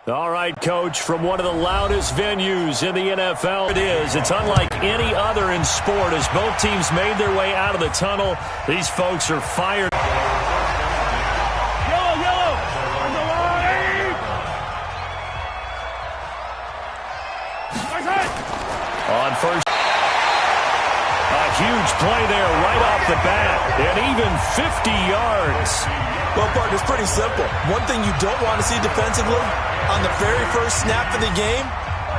All right, Coach, from one of the loudest venues in the NFL, it is. It's unlike any other in sport. As both teams made their way out of the tunnel, these folks are fired. On first, a huge play there right off the bat, and even 50 yards. Well, partner, it's pretty simple. One thing you don't want to see defensively, on the very first snap of the game,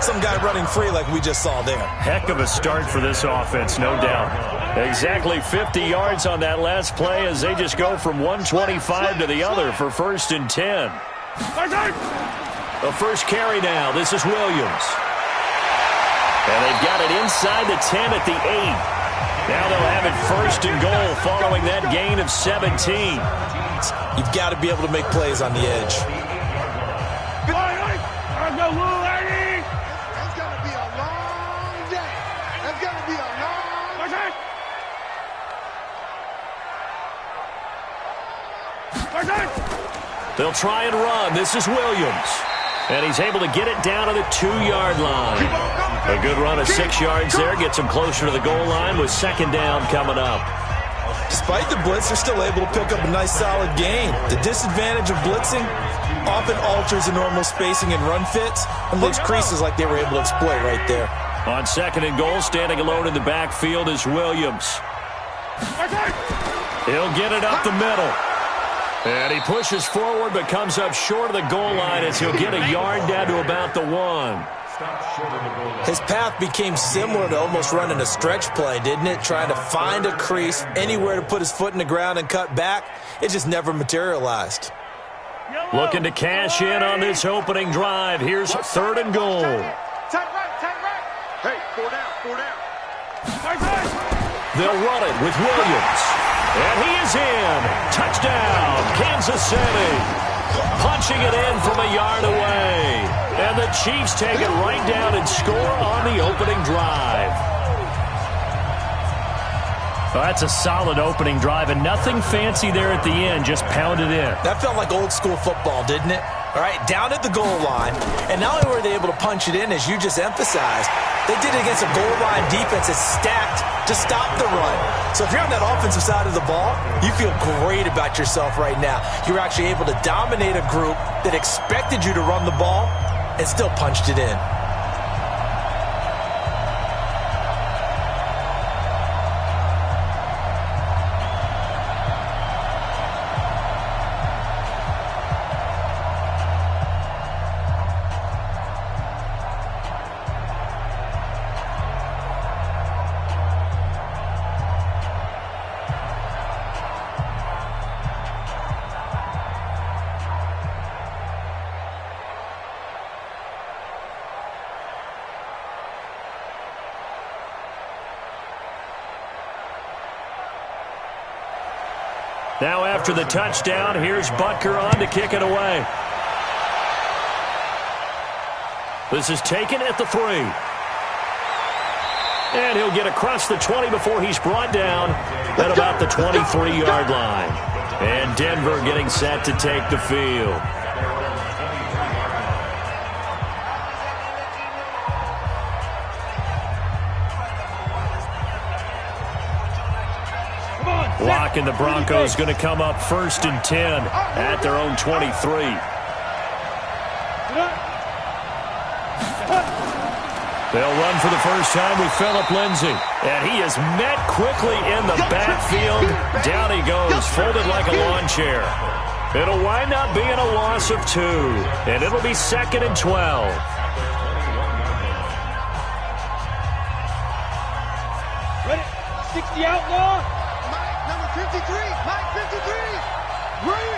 some guy running free like we just saw there. Heck of a start for this offense, no doubt. Exactly 50 yards on that last play as they just go from 125 to the other for 1st and 10. The first carry now. This is Williams. And they've got it inside the 10 at the 8. Now they'll have it 1st and goal following that gain of 17. You've got to be able to make plays on the edge. It's going to be a long day. It's going to be a long day. They'll try and run. This is Williams. And he's able to get it down to the 2-yard line. A good run of 6 yards there. Gets him closer to the goal line with 2nd down coming up. Despite the blitz, they're still able to pick up a nice solid gain. The disadvantage of blitzing often alters the normal spacing and run fits and leaves creases like they were able to exploit right there. On 2nd and goal, standing alone in the backfield is Williams. He'll get it up the middle. And he pushes forward but comes up short of the goal line as he'll get a yard down to about the 1. His path became similar to almost running a stretch play, didn't it? Trying to find a crease, anywhere to put his foot in the ground and cut back. It just never materialized. Looking to cash in on this opening drive. Here's 3rd and goal. Tight right. Hey, 4 down. They'll run it with Williams. And he is in. Touchdown, Kansas City. Punching it in from a yard away. And the Chiefs take it right down and score on the opening drive. Well, that's a solid opening drive, and nothing fancy there at the end, just pounded in. That felt like old school football, didn't it? All right, down at the goal line, and not only were they able to punch it in, as you just emphasized, they did it against a goal line defense that's stacked to stop the run. So if you're on that offensive side of the ball, you feel great about yourself right now. You're actually able to dominate a group that expected you to run the ball and still punched it in. Now after the touchdown, here's Butker on to kick it away. This is taken at the 3. And he'll get across the 20 before he's brought down at about the 23-yard line. And Denver getting set to take the field. Block, and the Broncos going to come up 1st and 10 at their own 23. They'll run for the first time with Phillip Lindsay. And he is met quickly in the backfield. Down he goes, folded like a lawn chair. It'll wind up being a loss of 2. And it'll be 2nd and 12. Ready? 60 out now. Number 53, Mike 53. Right.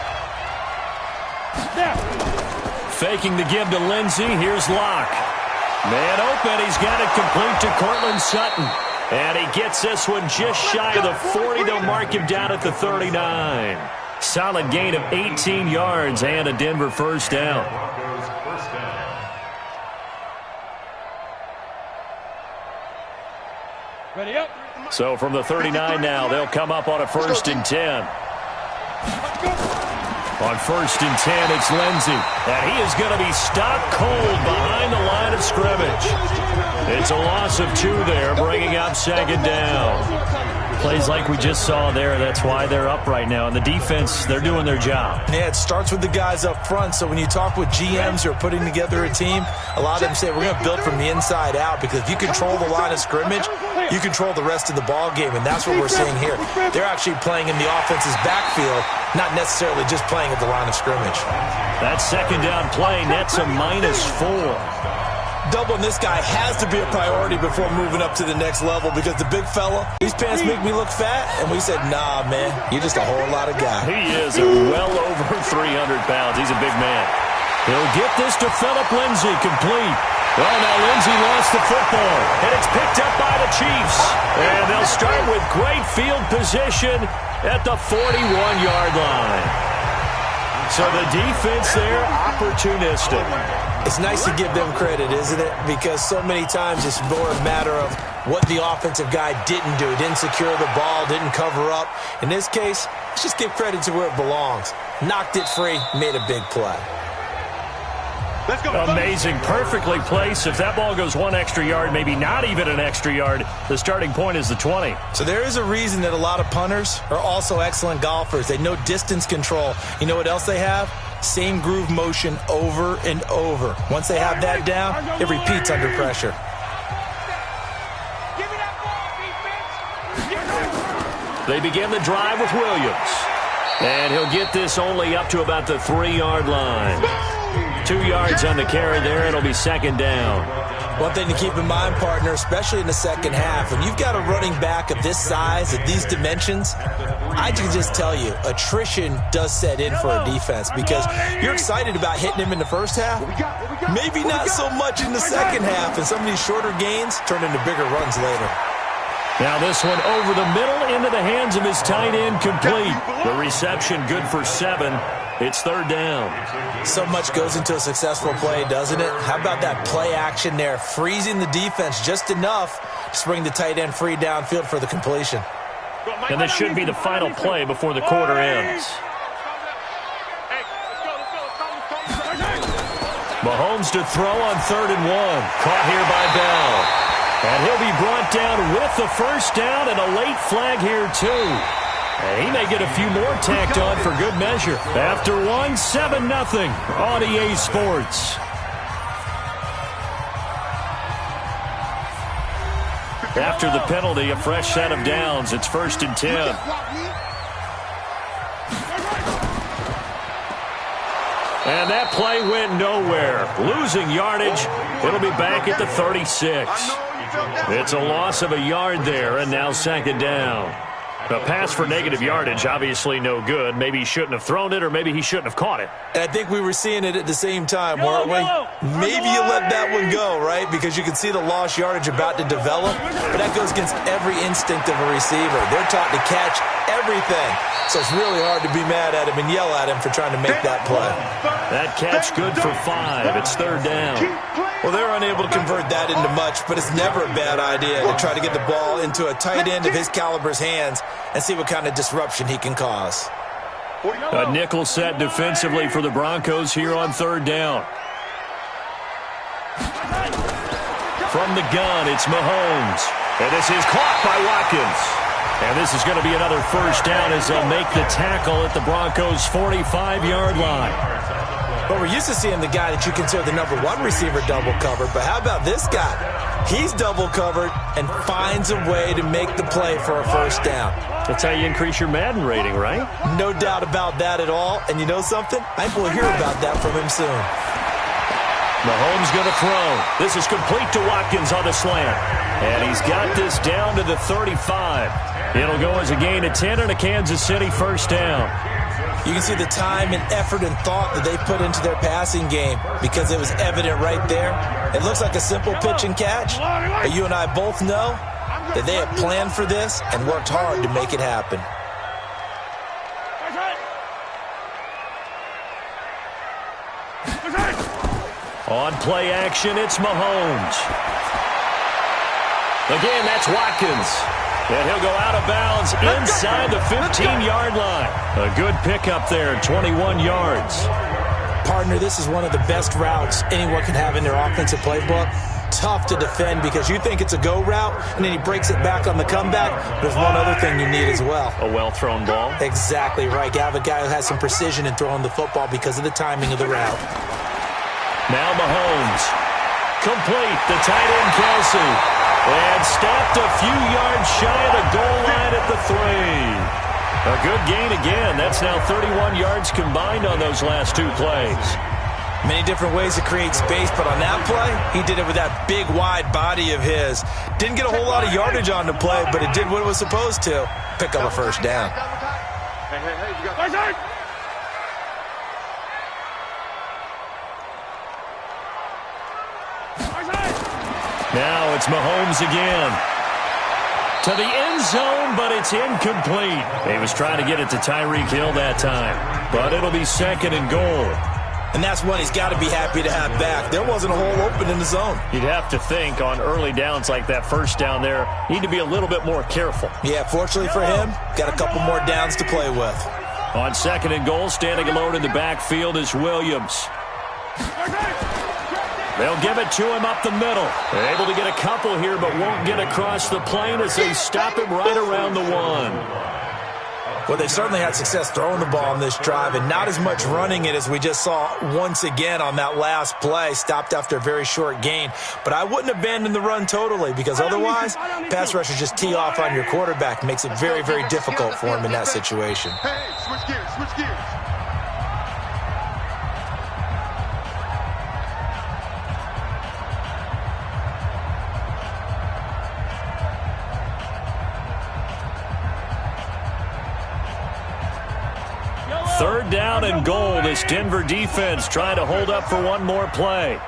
Snap. Faking the give to Lindsay. Here's Locke. Man open. He's got it complete to Cortland Sutton. And he gets this one just shy of the 40. They'll mark him down at the 39. Solid gain of 18 yards and a Denver first down. Ready up. So from the 39 now, they'll come up on a 1st and 10. On 1st and 10, it's Lindsey. And he is going to be stopped cold behind the line of scrimmage. It's a loss of 2 there, bringing up 2nd down. Plays like we just saw there. That's why they're up right now. And the defense, they're doing their job. Yeah, it starts with the guys up front. So when you talk with GMs who are putting together a team, a lot of them say we're going to build from the inside out, because if you control the line of scrimmage, you control the rest of the ball game. And that's what we're seeing here. They're actually playing in the offense's backfield, not necessarily just playing at the line of scrimmage. That 2nd down play nets a -4. Doubling this guy has to be a priority before moving up to the next level, because the big fella, these pants make me look fat, and we said, nah, man, you're just a whole lot of guy. He is well over 300 pounds. He's a big man. He'll get this to Phillip Lindsay, complete. Well, now Lindsay lost the football, and it's picked up by the Chiefs. And they'll start with great field position at the 41-yard line. So the defense there, opportunistic. It's nice to give them credit, isn't it? Because so many times it's more a matter of what the offensive guy didn't do. Didn't secure the ball, didn't cover up. In this case, let's just give credit to where it belongs. Knocked it free, made a big play. Let's go. Amazing, perfectly placed. If that ball goes 1 extra yard, maybe not even an extra yard, the starting point is the 20. So there is a reason that a lot of punters are also excellent golfers. They know distance control. You know what else they have? Same groove motion over and over. Once they have that down, it repeats under pressure. They begin the drive with Williams. And he'll get this only up to about the 3-yard line. 2 yards on the carry there. It'll be 2nd down. One thing to keep in mind, partner, especially in the second half, when you've got a running back of this size, of these dimensions, I can just tell you, attrition does set in for a defense, because you're excited about hitting him in the first half, maybe not so much in the second half, and some of these shorter gains turn into bigger runs later. Now this one over the middle into the hands of his tight end, complete. The reception good for 7. It's 3rd down. So much goes into a successful play, doesn't it? How about that play action there, freezing the defense just enough to bring the tight end free downfield for the completion. And this should be the final play before the quarter ends. Mahomes to throw on 3rd and 1. Caught here by Bell. And he'll be brought down with the first down, and a late flag here too. And he may get a few more tacked on for good measure. After 1, 7-0 on EA Sports. After the penalty, a fresh set of downs. It's 1st and 10. And that play went nowhere. Losing yardage. It'll be back at the 36. It's a loss of a yard there, and now 2nd down. A pass for negative yardage, obviously no good. Maybe he shouldn't have thrown it, or maybe he shouldn't have caught it. And I think we were seeing it at the same time, weren't we? Maybe you let that one go, right? Because you can see the lost yardage about to develop. But that goes against every instinct of a receiver. They're taught to catch everything. So it's really hard to be mad at him and yell at him for trying to make that play. That catch good for 5. It's 3rd down. Well, they're unable to convert that into much, but it's never a bad idea to try to get the ball into a tight end of his caliber's hands and see what kind of disruption he can cause. A nickel set defensively for the Broncos here on 3rd down. From the gun, it's Mahomes. And this is caught by Watkins. And this is going to be another first down as they'll make the tackle at the Broncos' 45-yard line. But we're used to seeing the guy that you consider the number 1 receiver double covered. But how about this guy? He's double covered and finds a way to make the play for a first down. That's how you increase your Madden rating, right? No doubt about that at all. And you know something? I think we'll hear about that from him soon. Mahomes going to throw. This is complete to Watkins on the slant. And he's got this down to the 35. It'll go as a gain of 10 and a Kansas City first down. You can see the time and effort and thought that they put into their passing game because it was evident right there. It looks like a simple pitch and catch, but you and I both know that they have planned for this and worked hard to make it happen. On play action, it's Mahomes. Again, that's Watkins. And he'll go out of bounds inside the 15-yard line. A good pickup there, 21 yards. Partner, this is one of the best routes anyone can have in their offensive playbook. Tough to defend because you think it's a go route, and then he breaks it back on the comeback. There's one other thing you need as well. A well-thrown ball? Exactly right. You have a guy who has some precision in throwing the football because of the timing of the route. Now Mahomes. Complete. The tight end, Kelsey. And stopped a few yards shy of the goal line at the 3. A good gain again. That's now 31 yards combined on those last 2 plays. Many different ways to create space, but on that play, he did it with that big, wide body of his. Didn't get a whole lot of yardage on the play, but it did what it was supposed to. Pick up a first down. Hey, you got Now it's Mahomes again. To the end zone, but it's incomplete. He was trying to get it to Tyreek Hill that time, but it'll be 2nd and goal. And that's one he's got to be happy to have back. There wasn't a hole open in the zone. You'd have to think on early downs like that first down there, need to be a little bit more careful. Yeah, fortunately for him, got a couple more downs to play with. On 2nd and goal, standing alone in the backfield is Williams. They'll give it to him up the middle. They're able to get a couple here, but won't get across the plane as they stop him right around the 1. Well, they certainly had success throwing the ball on this drive and not as much running it as we just saw once again on that last play. Stopped after a very short gain. But I wouldn't abandon the run totally because otherwise, pass rushers just tee off on your quarterback. Makes it very, very difficult for him in that situation. Hey, switch gears. 3rd down and goal. This Denver defense trying to hold up for one more play.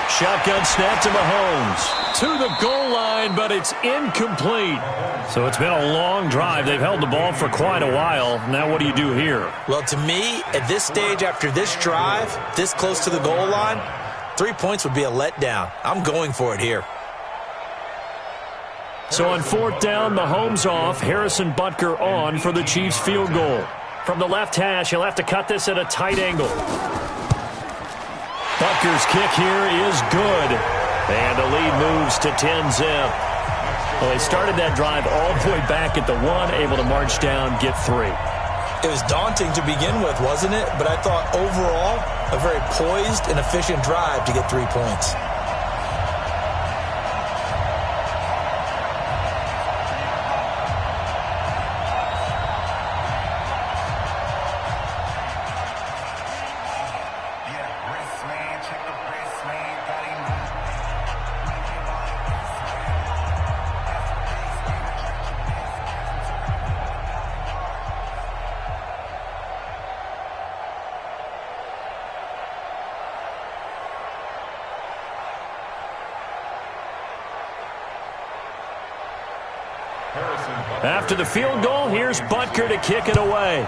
Shotgun snap to Mahomes. To the goal line, but it's incomplete. So it's been a long drive. They've held the ball for quite a while. Now what do you do here? Well, to me, at this stage after this drive, this close to the goal line, 3 points would be a letdown. I'm going for it here. So on 4th down, Mahomes off. Harrison Butker on for the Chiefs field goal. From the left hash, he'll have to cut this at a tight angle. Butker's kick here is good. And the lead moves to 10-zip. Well, they started that drive all the way back at the 1, able to march down, get 3. It was daunting to begin with, wasn't it? But I thought overall, a very poised and efficient drive to get 3 points. After the field goal, here's Butker to kick it away.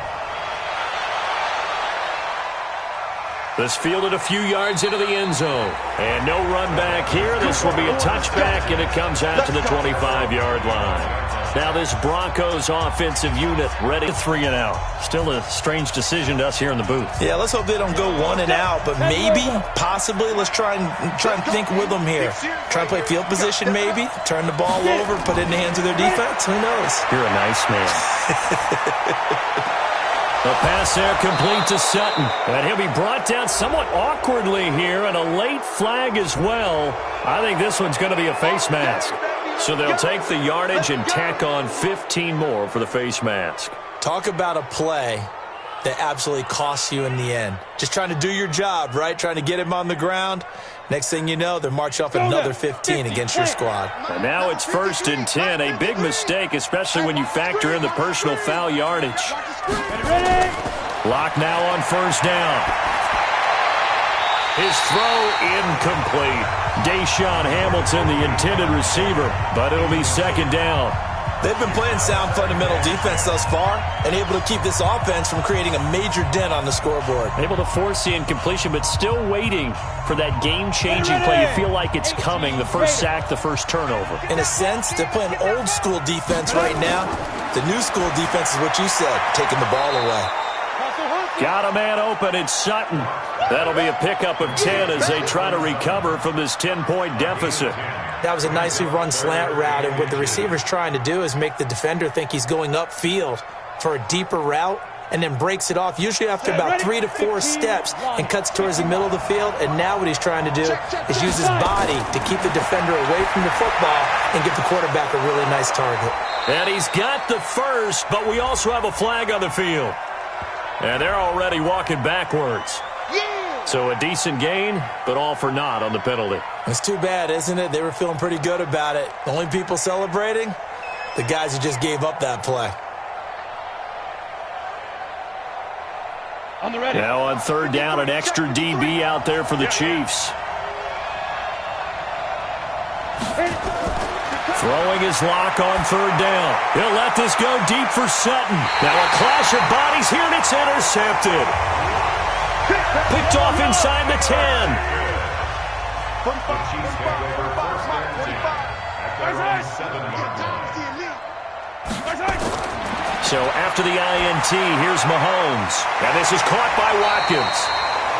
This fielded a few yards into the end zone. And no run back here. This will be a touchback, and it comes out to the 25-yard line. Now this Broncos offensive unit ready to 3 and out. Still a strange decision to us here in the booth. Yeah, let's hope they don't go 1 and out, but maybe, possibly, let's try and think with them here. Try and play field position maybe, turn the ball over, put it in the hands of their defense. Who knows? You're a nice man. The pass there complete to Sutton. And he'll be brought down somewhat awkwardly here, and a late flag as well. I think this one's going to be a face mask. So they'll take the yardage and tack on 15 more for the face mask. Talk about a play that absolutely costs you in the end. Just trying to do your job, right? Trying to get him on the ground. Next thing you know, they're marching off another 15 against your squad. And now it's 1st and 10. A big mistake, especially when you factor in the personal foul yardage. Lock now on 1st down. His throw incomplete. Deshaun Hamilton, the intended receiver, but it'll be 2nd down. They've been playing sound fundamental defense thus far and able to keep this offense from creating a major dent on the scoreboard. Able to force the incompletion, but still waiting for that game-changing play. You feel like it's coming, the first sack, the first turnover. In a sense, they're playing old-school defense right now. The new-school defense is what you said, taking the ball away. Got a man open, it's Sutton. That'll be a pickup of 10 as they try to recover from this 10-point deficit. That was a nicely run slant route, and what the receiver's trying to do is make the defender think he's going upfield for a deeper route, and then breaks it off, usually after about 3 to 4 steps, and cuts towards the middle of the field. And now what he's trying to do is use his body to keep the defender away from the football and give the quarterback a really nice target. And he's got the first, but we also have a flag on the field. And they're already walking backwards. So a decent gain, but all for naught on the penalty. It's too bad, isn't it? They were feeling pretty good about it. The only people celebrating, the guys who just gave up that play. On the ready. Now on third down, an extra DB out there for the Chiefs. Throwing his lock on third down. He'll let this go deep for Sutton. Now a clash of bodies here, and it's intercepted. Picked off inside the 10. So after the INT, here's Mahomes. And this is caught by Watkins.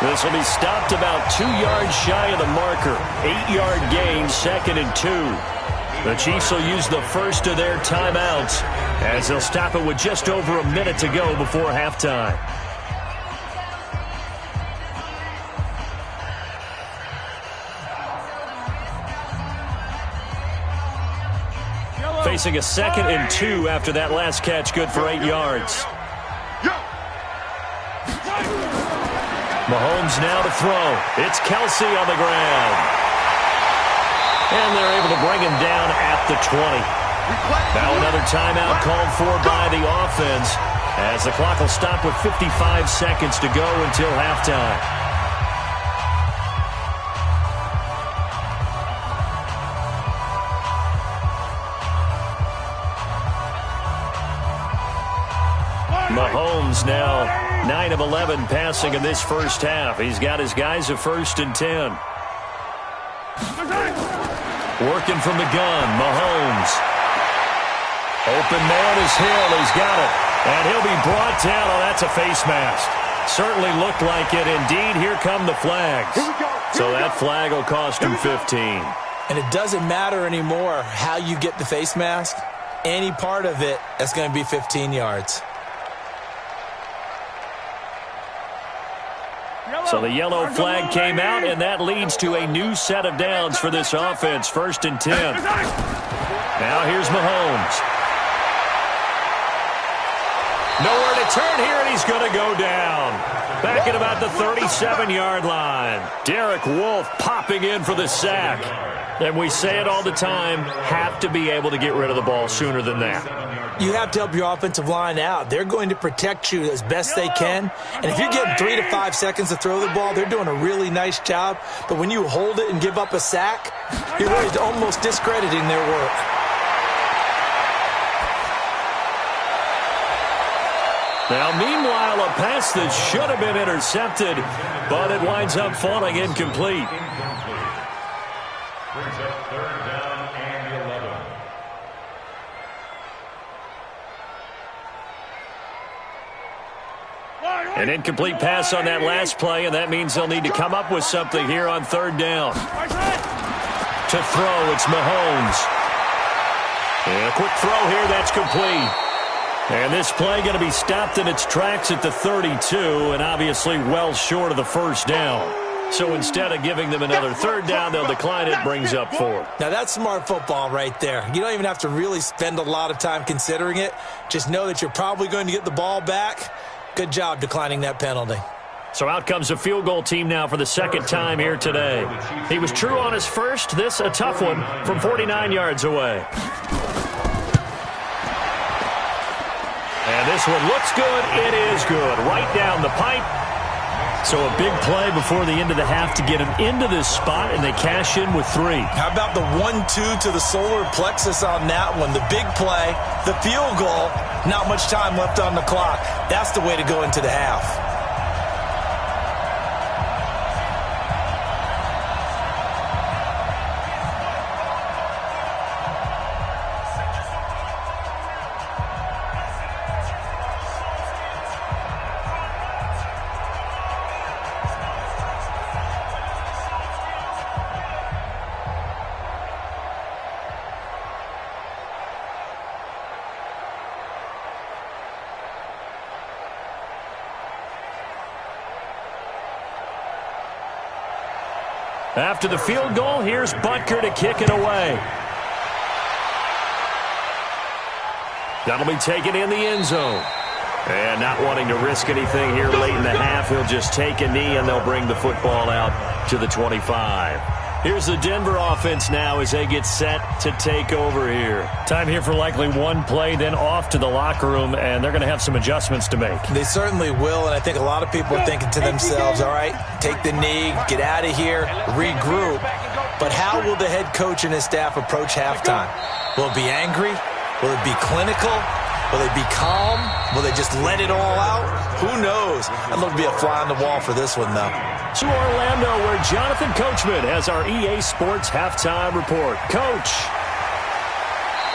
This will be stopped about 2 yards shy of the marker. 8-yard gain, 2nd and 2. The Chiefs will use the first of their timeouts as they'll stop it with just over a minute to go before halftime. Facing a 2nd and 2 after that last catch, good for 8 yards. Mahomes now to throw. It's Kelsey on the ground. And they're able to bring him down at the 20. Now another timeout called for by the offense as the clock will stop with 55 seconds to go until halftime. Mahomes now 9 of 11 passing in this first half. He's got his guys a 1st and 10. Working from the gun, Mahomes. Open man is Hill. He's got it. And he'll be brought down. Oh, that's a face mask. Certainly looked like it. Indeed, here come the flags. So that flag will cost him 15. And it doesn't matter anymore how you get the face mask. Any part of it, that's going to be 15 yards. So the yellow flag came out, and that leads to a new set of downs for this offense. 1st and 10. Now here's Mahomes. Nowhere to turn here, and he's going to go down. Back at about the 37-yard line. Derek Wolfe popping in for the sack. And we say it all the time, have to be able to get rid of the ball sooner than that. You have to help your offensive line out. They're going to protect you as best they can. And if you're getting 3 to 5 seconds to throw the ball, they're doing a really nice job. But when you hold it and give up a sack, you're really almost discrediting their work. Now, meanwhile, a pass that should have been intercepted, but it winds up falling incomplete. Brings up third down and 11. An incomplete pass on that last play, and that means they'll need to come up with something here on third down. To throw, it's Mahomes. And a quick throw here, that's complete. And this play going to be stopped in its tracks at the 32, and obviously well short of the first down. So instead of giving them another third down, they'll decline it, brings up 4. Now that's smart football right there. You don't even have to really spend a lot of time considering it. Just know that you're probably going to get the ball back. Good job declining that penalty. So out comes a field goal team now for the second time here today. He was true on his first. This a tough one from 49 yards away. And this one looks good. It is good. Right down the pipe. So a big play before the end of the half to get them into this spot, and they cash in with 3. How about the 1-2 to the solar plexus on that one? The big play, the field goal, not much time left on the clock. That's the way to go into the half. After the field goal, here's Butker to kick it away. That'll be taken in the end zone. And not wanting to risk anything here late in the half, he'll just take a knee and they'll bring the football out to the 25. Here's the Denver offense now as they get set to take over here. Time here for likely one play, then off to the locker room, and they're going to have some adjustments to make. They certainly will, and I think a lot of people are thinking to themselves, all right, take the knee, get out of here, regroup. But how will the head coach and his staff approach halftime? Will it be angry? Will it be clinical? Will they be calm? Will they just let it all out? Who knows? I'd love to be a fly on the wall for this one, though. To Orlando, where Jonathan Coachman has our EA Sports halftime report. Coach.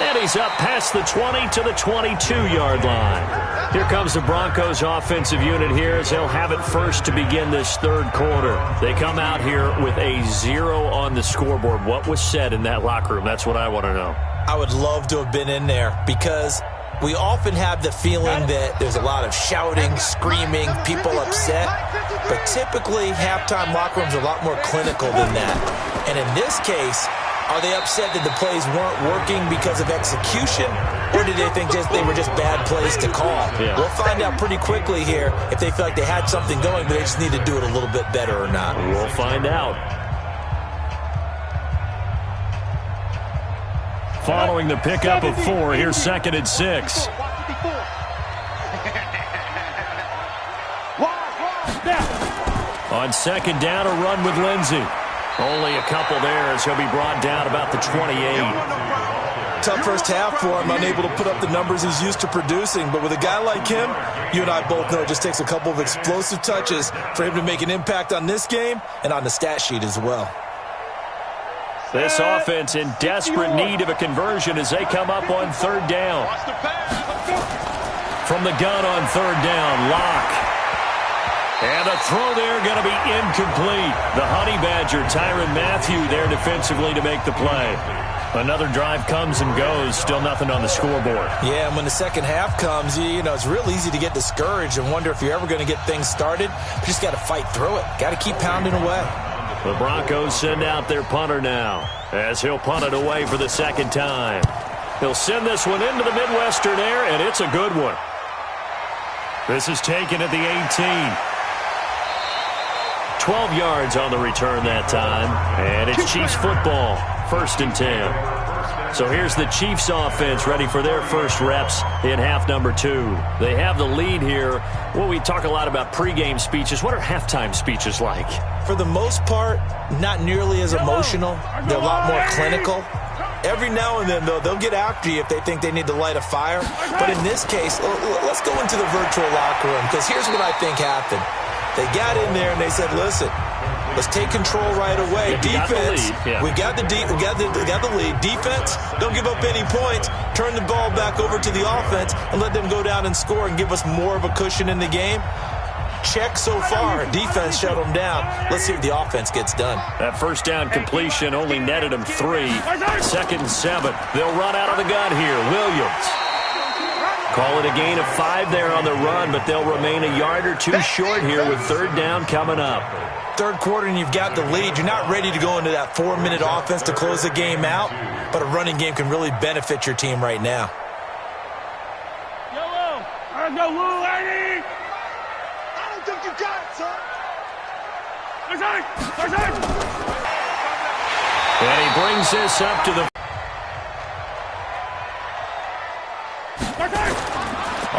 And he's up past the 20 to the 22-yard line. Here comes the Broncos offensive unit here as they'll have it first to begin this third quarter. They come out here with a 0 on the scoreboard. What was said in that locker room? That's what I want to know. I would love to have been in there because we often have the feeling that there's a lot of shouting, screaming, people upset. But typically, halftime locker rooms are a lot more clinical than that. And in this case, are they upset that the plays weren't working because of execution? Or did they think they were just bad plays to call? Yeah. We'll find out pretty quickly here if they feel like they had something going, but they just need to do it a little bit better or not. We'll find out. Following the pickup of 4, here's 2nd and 6. On 2nd down, a run with Lindsey. Only a couple there as he'll be brought down about the 28. Tough first half for him, unable to put up the numbers he's used to producing. But with a guy like him, you and I both know it just takes a couple of explosive touches for him to make an impact on this game and on the stat sheet as well. This offense in desperate need of a conversion as they come up on 3rd down. From the gun on 3rd down, Locke. And a throw there going to be incomplete. The Honey Badger, Tyrann Mathieu, there defensively to make the play. Another drive comes and goes, still nothing on the scoreboard. Yeah, and when the second half comes, you know, it's real easy to get discouraged and wonder if you're ever going to get things started. You just got to fight through it. Got to keep pounding away. The Broncos send out their punter now as he'll punt it away for the 2nd time. He'll send this one into the Midwestern air, and it's a good one. This is taken at the 18. 12 yards on the return that time, and it's Chiefs football, 1st and 10. So here's the Chiefs offense ready for their first reps in half number 2. They have the lead here. Well, we talk a lot about pregame speeches. What are halftime speeches like? For the most part, not nearly as emotional. They're a lot more clinical. Every now and then, though, they'll get after you if they think they need to light a fire. But in this case, let's go into the virtual locker room, because here's what I think happened. They got in there and they said, listen, let's take control right away. Defense, we got the lead. Defense, don't give up any points. Turn the ball back over to the offense and let them go down and score and give us more of a cushion in the game. Check so far. Defense shut them down. Let's see if the offense gets done. That first down completion only netted them 3. 2nd and 7. They'll run out of the gun here. Williams. Call it a gain of 5 there on the run, but they'll remain a yard or 2 short here with 3rd down coming up. Third quarter and you've got the lead. You're not ready to go into that 4-minute offense to close the game out, but a running game can really benefit your team right now. Yellow, I go Woo, Eddie. I don't think you got it, son. And he brings this up to the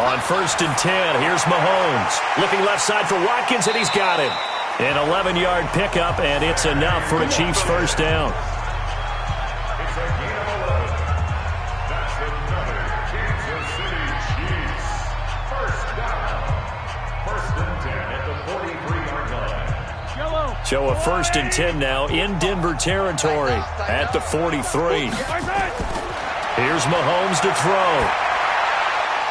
On 1st and 10, here's Mahomes. Looking left side for Watkins, and he's got him. An 11-yard pickup, and it's enough for a Chiefs first down. It's a gain of 11. That's another Kansas City Chiefs. First down. 1st and 10 at the 43-yard line. So a 1st and 10 now in Denver territory at the 43. Here's Mahomes to throw.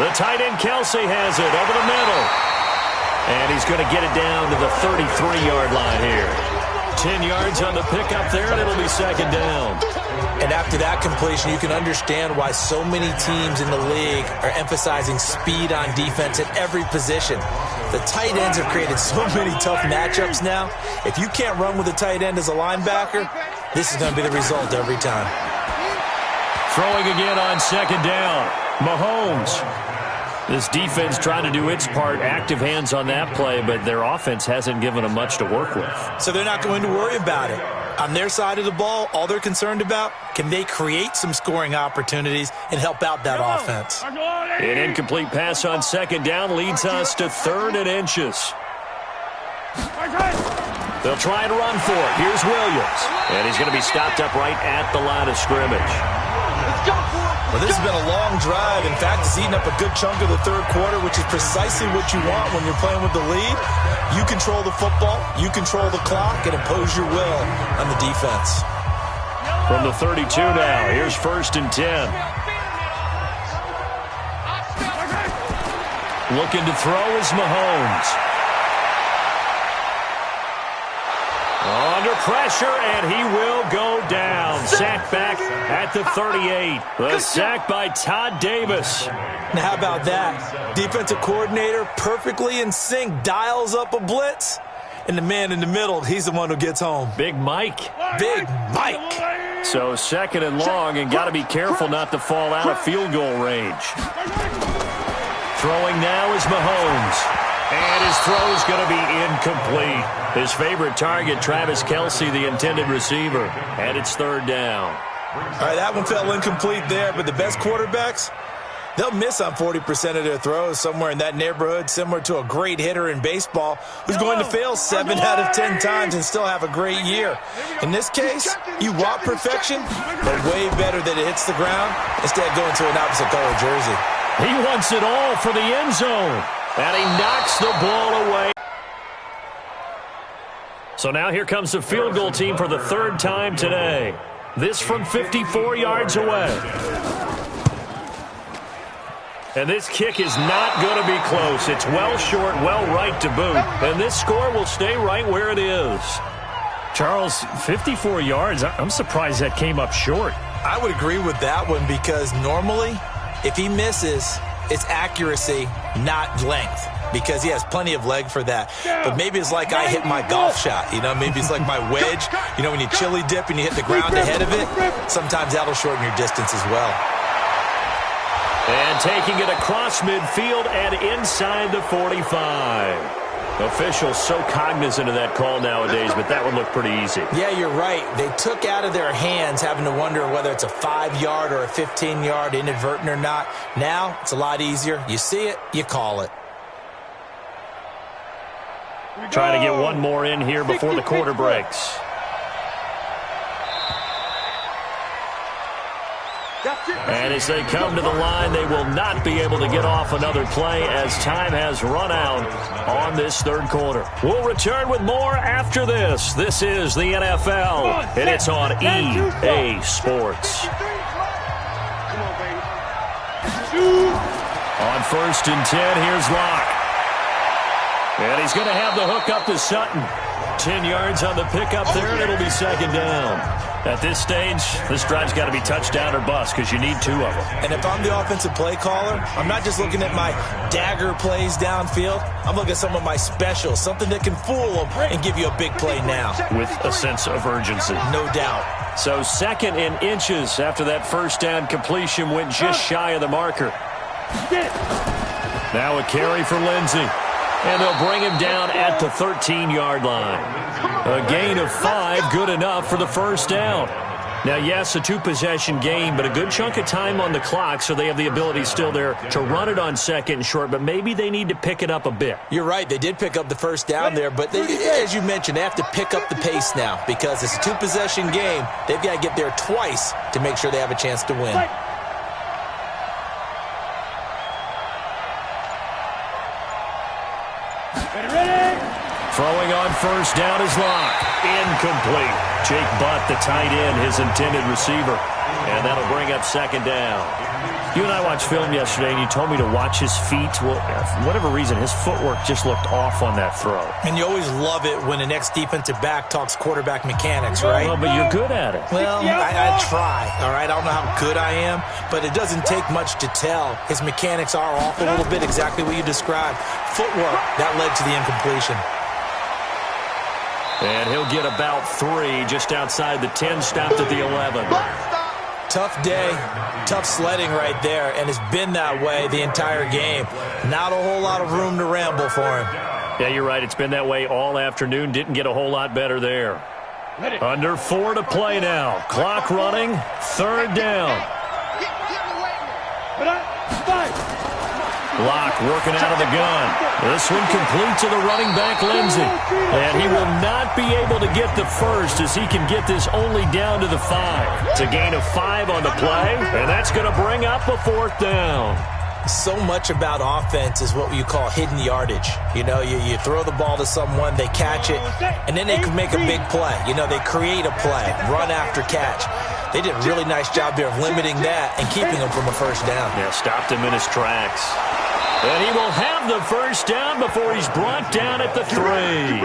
The tight end Kelsey has it over the middle. And he's going to get it down to the 33-yard line here. 10 yards on the pickup there, and it'll be 2nd down. And after that completion, you can understand why so many teams in the league are emphasizing speed on defense at every position. The tight ends have created so many tough matchups now. If you can't run with a tight end as a linebacker, this is going to be the result every time. Throwing again on 2nd down. Mahomes. This defense trying to do its part. Active hands on that play, but their offense hasn't given them much to work with. So they're not going to worry about it. On their side of the ball, all they're concerned about, can they create some scoring opportunities and help out that offense? An incomplete pass on 2nd down leads us to 3rd and inches. They'll try and run for it. Here's Williams. And he's going to be stopped up right at the line of scrimmage. Well, this has been a long drive. In fact, it's eaten up a good chunk of the 3rd quarter, which is precisely what you want when you're playing with the lead. You control the football, you control the clock, and impose your will on the defense. From the 32 now, here's 1st and 10. Looking to throw is Mahomes. Under pressure, and he will go down. Sack back at the 38. The sack by Todd Davis. Now, how about that? Defensive coordinator perfectly in sync, dials up a blitz, and the man in the middle, he's the one who gets home. Big Mike. Big Mike. So 2nd and long, and got to be careful not to fall out of field goal range. Throwing now is Mahomes. And his throw is going to be incomplete. His favorite target, Travis Kelsey, the intended receiver. And it's 3rd down. All right, that one fell incomplete there, but the best quarterbacks, they'll miss on 40% of their throws, somewhere in that neighborhood, similar to a great hitter in baseball who's going to fail 7 out of 10 times and still have a great year. In this case, you want perfection, but way better that it hits the ground instead of going to an opposite color jersey. He wants it all for the end zone. And he knocks the ball away. So now here comes the field goal team for the 3rd time today. This from 54 yards away. And this kick is not going to be close. It's well short, well right to boot. And this score will stay right where it is. Charles, 54 yards. I'm surprised that came up short. I would agree with that one because normally, if he misses, it's accuracy, not length, because he has plenty of leg for that. But maybe it's like I hit my golf shot, you know? Maybe it's like my wedge. You know, when you chili dip and you hit the ground ahead of it, sometimes that'll shorten your distance as well. And taking it across midfield and inside the 45. Officials so cognizant of that call nowadays, but that one looked pretty easy. Yeah, you're right. They took out of their hands having to wonder whether it's a 5-yard or a 15-yard inadvertent or not. Now, it's a lot easier. You see it, you call it. Trying to get one more in here before the quarter breaks. And as they come to the line, they will not be able to get off another play as time has run out on this 3rd quarter. We'll return with more after this. This is the NFL, and it's on EA Sports. On 1st and 10, here's Locke. And he's going to have the hook up to Sutton. 10 yards on the pickup there, and it'll be 2nd down. At this stage, this drive's got to be touchdown or bust because you need 2 of them. And if I'm the offensive play caller, I'm not just looking at my dagger plays downfield. I'm looking at some of my specials, something that can fool them and give you a big play now. With a sense of urgency. No doubt. So 2nd and inches after that 1st down completion went just shy of the marker. Now a carry for Lindsey. And they'll bring him down at the 13-yard line. A gain of 5, good enough for the 1st down. Now, yes, a two-possession game, but a good chunk of time on the clock, so they have the ability still there to run it on second and short, but maybe they need to pick it up a bit. You're right. They did pick up the first down there, but as you mentioned, they have to pick up the pace now because it's a two-possession game. They've got to get there twice to make sure they have a chance to win. Throwing on first down is Locke. Incomplete. Jake Butt, the tight end, his intended receiver. And that'll bring up second down. You and I watched film yesterday, and you told me to watch his feet. Well, for whatever reason, his footwork just looked off on that throw. And you always love it when the next defensive back talks quarterback mechanics, right? Well, but you're good at it. Well, I try, all right? I don't know how good I am, but it doesn't take much to tell. His mechanics are off a little bit, exactly what you described. Footwork, that led to the incompletion. And he'll get about 3 just outside the 10, stopped at the 11. Tough day, tough sledding right there, and it's been that way the entire game. Not a whole lot of room to ramble for him. Yeah, you're right. It's been that way all afternoon. Didn't get a whole lot better there. Under 4 to play now. Clock running, third down. Locke working out of the gun. This one complete to the running back, Lindsey. And he will not be able to get the first as he can get this only down to the 5. It's a gain of 5 on the play, and that's going to bring up a fourth down. So much about offense is what you call hidden yardage. You know, you throw the ball to someone, they catch it, and then they can make a big play. You know, they create a play, run after catch. They did a really nice job there of limiting that and keeping him from a first down. Yeah, stopped him in his tracks. And he will have the first down before he's brought down at the 3.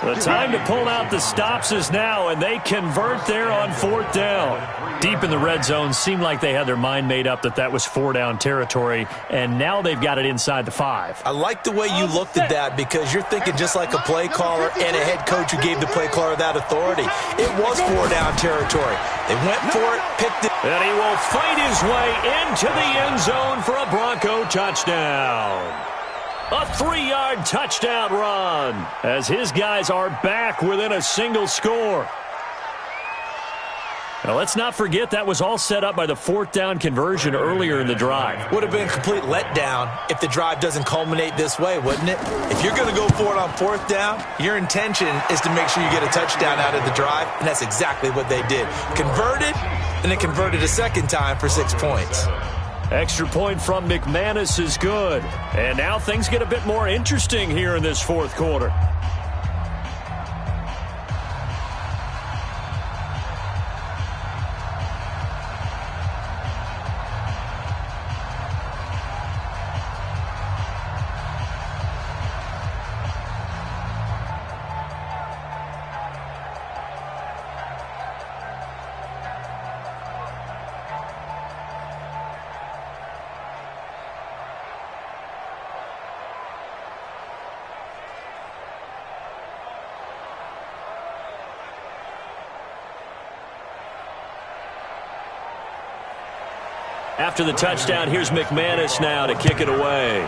The time to pull out the stops is now, and they convert there on fourth down. Deep in the red zone, seemed like they had their mind made up that was 4-down territory, and now they've got it inside the 5. I like the way you looked at that because you're thinking just like a play caller and a head coach who gave the play caller that authority. It was 4-down territory. They went for it, picked it. And he will fight his way into the end zone for a Bronco touchdown. A 3-yard touchdown run as his guys are back within a single score. Now, let's not forget that was all set up by the fourth down conversion earlier in the drive. Would have been a complete letdown if the drive doesn't culminate this way, wouldn't it? If you're going to go for it on fourth down, your intention is to make sure you get a touchdown out of the drive, and that's exactly what they did. Converted, and then converted a second time for 6 points. Extra point from McManus is good. And now things get a bit more interesting here in this fourth quarter. After the touchdown, here's McManus now to kick it away.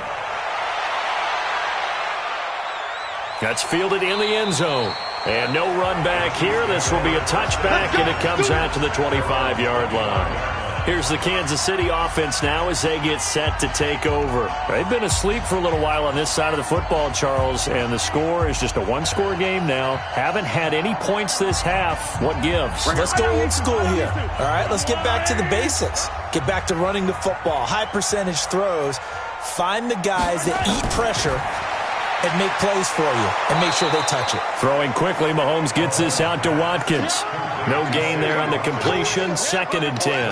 That's fielded in the end zone. And no run back here. This will be a touchback, and it comes out to the 25-yard line. Here's the Kansas City offense now as they get set to take over. They've been asleep for a little while on this side of the football, Charles, and the score is just a one-score game now. Haven't had any points this half. What gives? Let's go old school here. All right, let's get back to the basics. Get back to running the football, high percentage throws. Find the guys that eat pressure and make plays for you and make sure they touch it. Throwing quickly, Mahomes gets this out to Watkins. No gain there on the completion, 2nd and 10.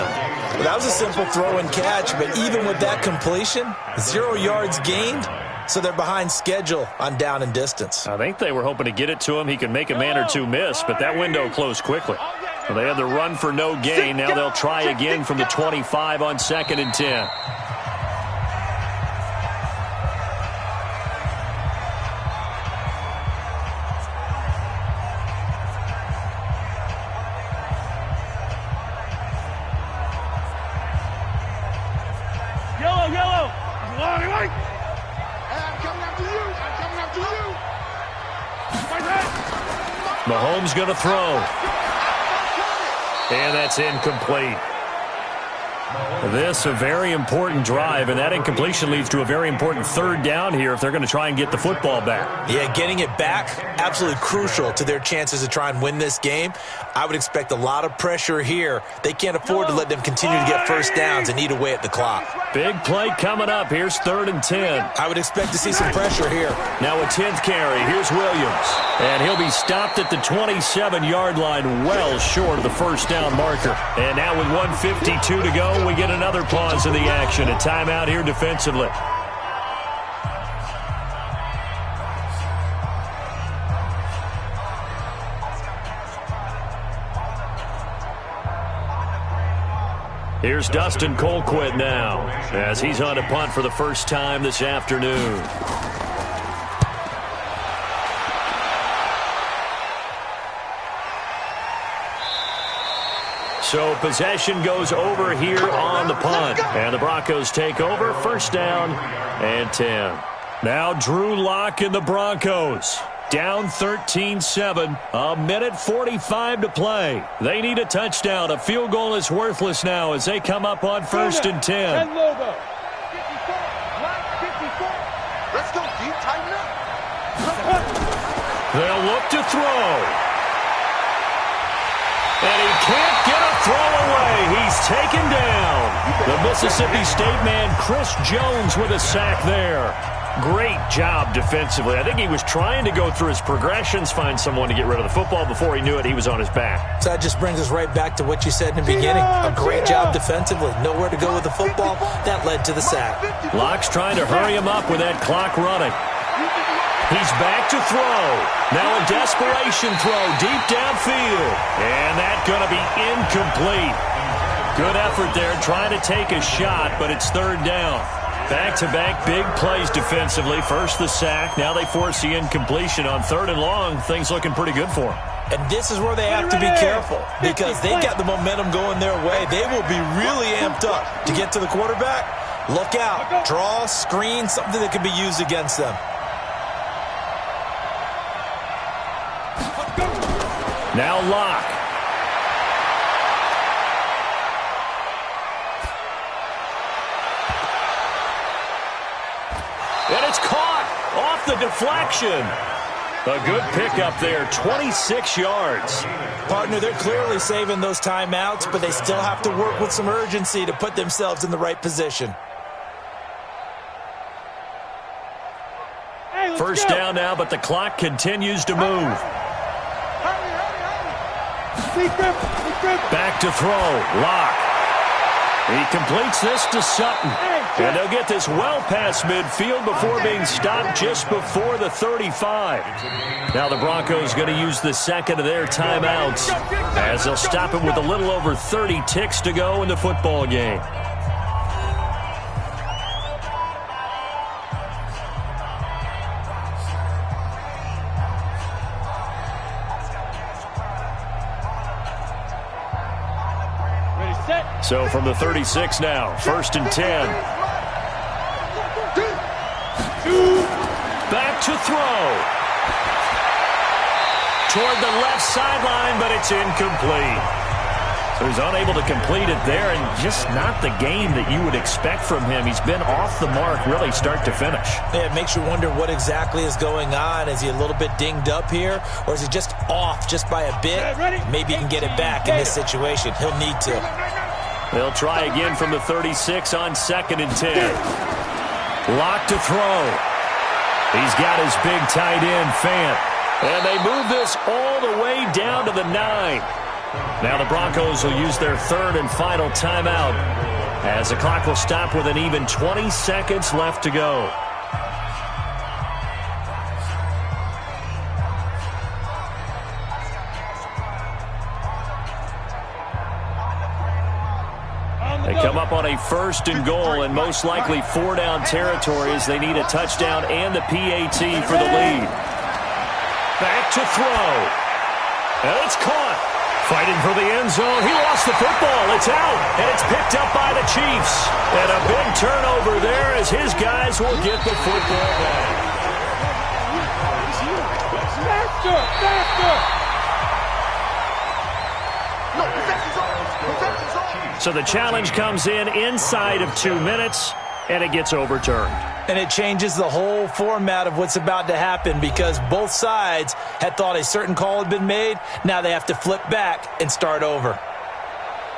Well, that was a simple throw and catch, but even with that completion, 0 yards gained, so they're behind schedule on down and distance. I think they were hoping to get it to him. He could make a man or two miss, but that window closed quickly. Well, they had the run for no gain. Now they'll try again from the 25 on 2nd and 10. Mahomes going to throw. And that's incomplete. This a very important drive, and that incompletion leads to a very important third down here if they're going to try and get the football back. Yeah, getting it back, absolutely crucial to their chances to try and win this game. I would expect a lot of pressure here. They can't afford to let them continue to get first downs and eat away at the clock. Big play coming up. Here's 3rd and 10. I would expect to see some pressure here. Now a 10th carry. Here's Williams. And he'll be stopped at the 27-yard line, well short of the first down marker. And now with 1:52 to go, we get another pause in the action. A timeout here defensively. Here's Dustin Colquitt now, as he's on a punt for the first time this afternoon. So possession goes over here on the punt. And the Broncos take over, first down and 10. Now Drew Lock and the Broncos. Down 13-7, a minute 45 to play. They need a touchdown. A field goal is worthless now as they come up on 1st and 10. Let's go, deep, tighten up. They'll look to throw. And he can't get a throw away. He's taken down. The Mississippi State man, Chris Jones, with a sack there. Great job defensively. I think he was trying to go through his progressions, find someone to get rid of the football. Before he knew it, he was on his back. So that just brings us right back to what you said in the beginning. A great job defensively. Nowhere to go with the football. That led to the sack. Locke's trying to hurry him up with that clock running. He's back to throw. Now a desperation throw deep downfield. And that's going to be incomplete. Good effort there trying to take a shot, but it's 3rd down. Back-to-back big plays defensively. First the sack. Now they force the incompletion on 3rd and long. Things looking pretty good for them. And this is where they have to be careful because they've got the momentum going their way. They will be really amped up to get to the quarterback. Look out. Draw, screen, something that can be used against them. Now Locke. And it's caught off the deflection. A good pickup there, 26 yards. Partner, they're clearly saving those timeouts, but they still have to work with some urgency to put themselves in the right position. First down now, but the clock continues to move. Back to throw. Locke. He completes this to Sutton. And they'll get this well past midfield before being stopped just before the 35. Now the Broncos going to use the second of their timeouts as they'll stop it with a little over 30 ticks to go in the football game. So from the 36 now, 1st and 10. Back to throw. Toward the left sideline, but it's incomplete. So he's unable to complete it there, and just not the game that you would expect from him. He's been off the mark really start to finish. Yeah, it makes you wonder what exactly is going on. Is he a little bit dinged up here, or is he just off just by a bit? Maybe he can get it back in this situation. He'll need to. They'll try again from the 36 on 2nd and 10. Locked to throw. He's got his big tight end, Fant. And they move this all the way down to the 9. Now the Broncos will use their 3rd and final timeout as the clock will stop with an even 20 seconds left to go. They come up on a 1st and goal and most likely 4-down territory as they need a touchdown and the PAT for the lead. Back to throw. And it's caught. Fighting for the end zone. He lost the football. It's out. And it's picked up by the Chiefs. And a big turnover there as his guys will get the football back. Faster! So the challenge comes in inside of 2 minutes, and it gets overturned. And it changes the whole format of what's about to happen because both sides had thought a certain call had been made. Now they have to flip back and start over.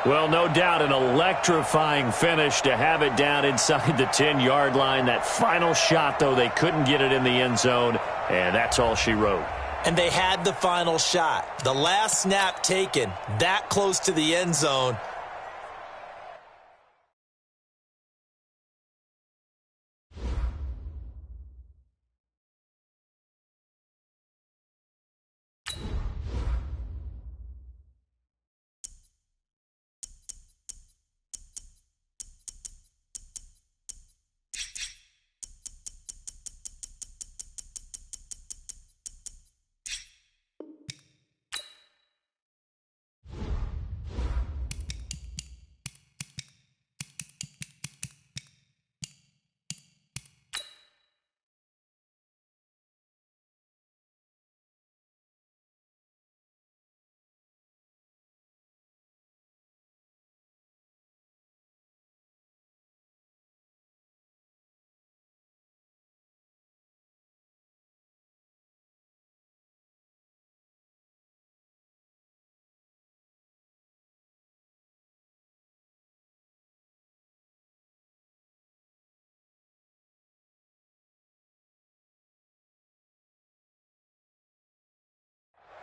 Well, no doubt an electrifying finish to have it down inside the 10-yard line. That final shot, though, they couldn't get it in the end zone, and that's all she wrote. And they had the final shot. The last snap taken that close to the end zone.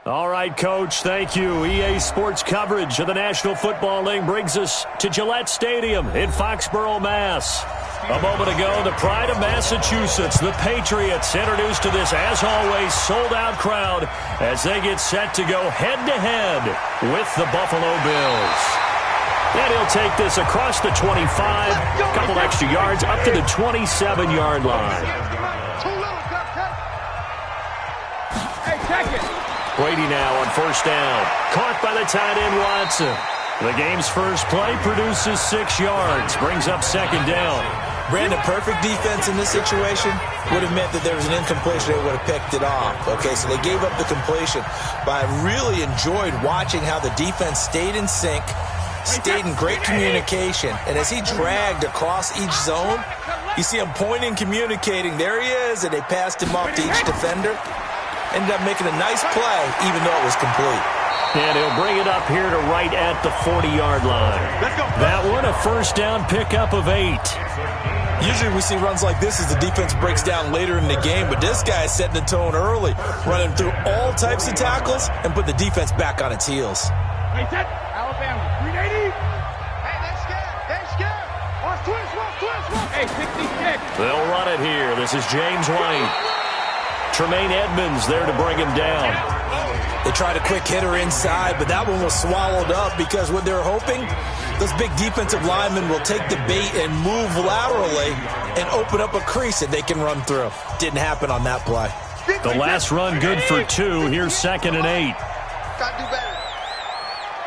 All right, Coach, thank you. EA Sports coverage of the National Football League brings us to Gillette Stadium in Foxborough, Mass. A moment ago, the pride of Massachusetts, the Patriots, introduced to this, as always, sold-out crowd as they get set to go head-to-head with the Buffalo Bills. And he'll take this across the 25, a couple extra yards, up to the 27-yard line. Hey, check it. Brady now on first down. Caught by the tight end, Watson. The game's first play produces 6 yards. Brings up second down. Brandon, perfect defense in this situation would have meant that there was an incompletion. They would have picked it off. Okay, so they gave up the completion. But I really enjoyed watching how the defense stayed in sync, stayed in great communication. And as he dragged across each zone, you see him pointing, communicating. There he is, and they passed him off to each defender. Ended up making a nice play, even though it was complete. And he'll bring it up here to right at the 40-yard line. That one, a first down pickup of 8. Usually we see runs like this as the defense breaks down later in the game, but this guy is setting the tone early, running through all types of tackles and put the defense back on its heels. Hey, set. Alabama, 380. Hey, they're scared. They're scared. Watch twist. Hey, 66. They'll run it here. This is James White. Tremaine Edmonds there to bring him down. They tried a quick hitter inside, but that one was swallowed up because what they're hoping, those big defensive linemen will take the bait and move laterally and open up a crease that they can run through. Didn't happen on that play. The last run good for 2. Here's 2nd and 8. Gotta do better.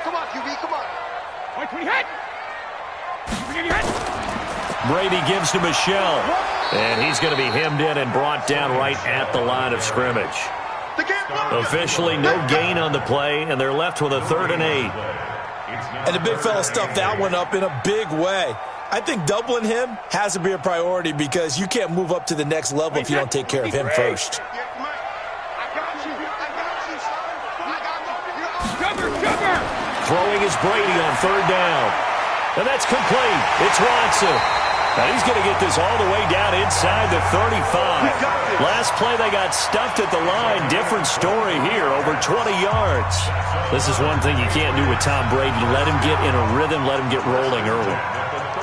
Come on, QB, come on. Wait, 20 hit. Brady gives to Michelle. And he's going to be hemmed in and brought down right at the line of scrimmage. Officially no gain on the play, and they're left with a 3rd and 8. And the big fella stuffed that one up in a big way. I think doubling him has to be a priority because you can't move up to the next level if you don't take care of him first. Throwing is Brady on 3rd down. And that's complete. It's Watson. And he's going to get this all the way down inside the 35. Last play, they got stuffed at the line. Different story here, over 20 yards. This is one thing you can't do with Tom Brady. Let him get in a rhythm, let him get rolling early.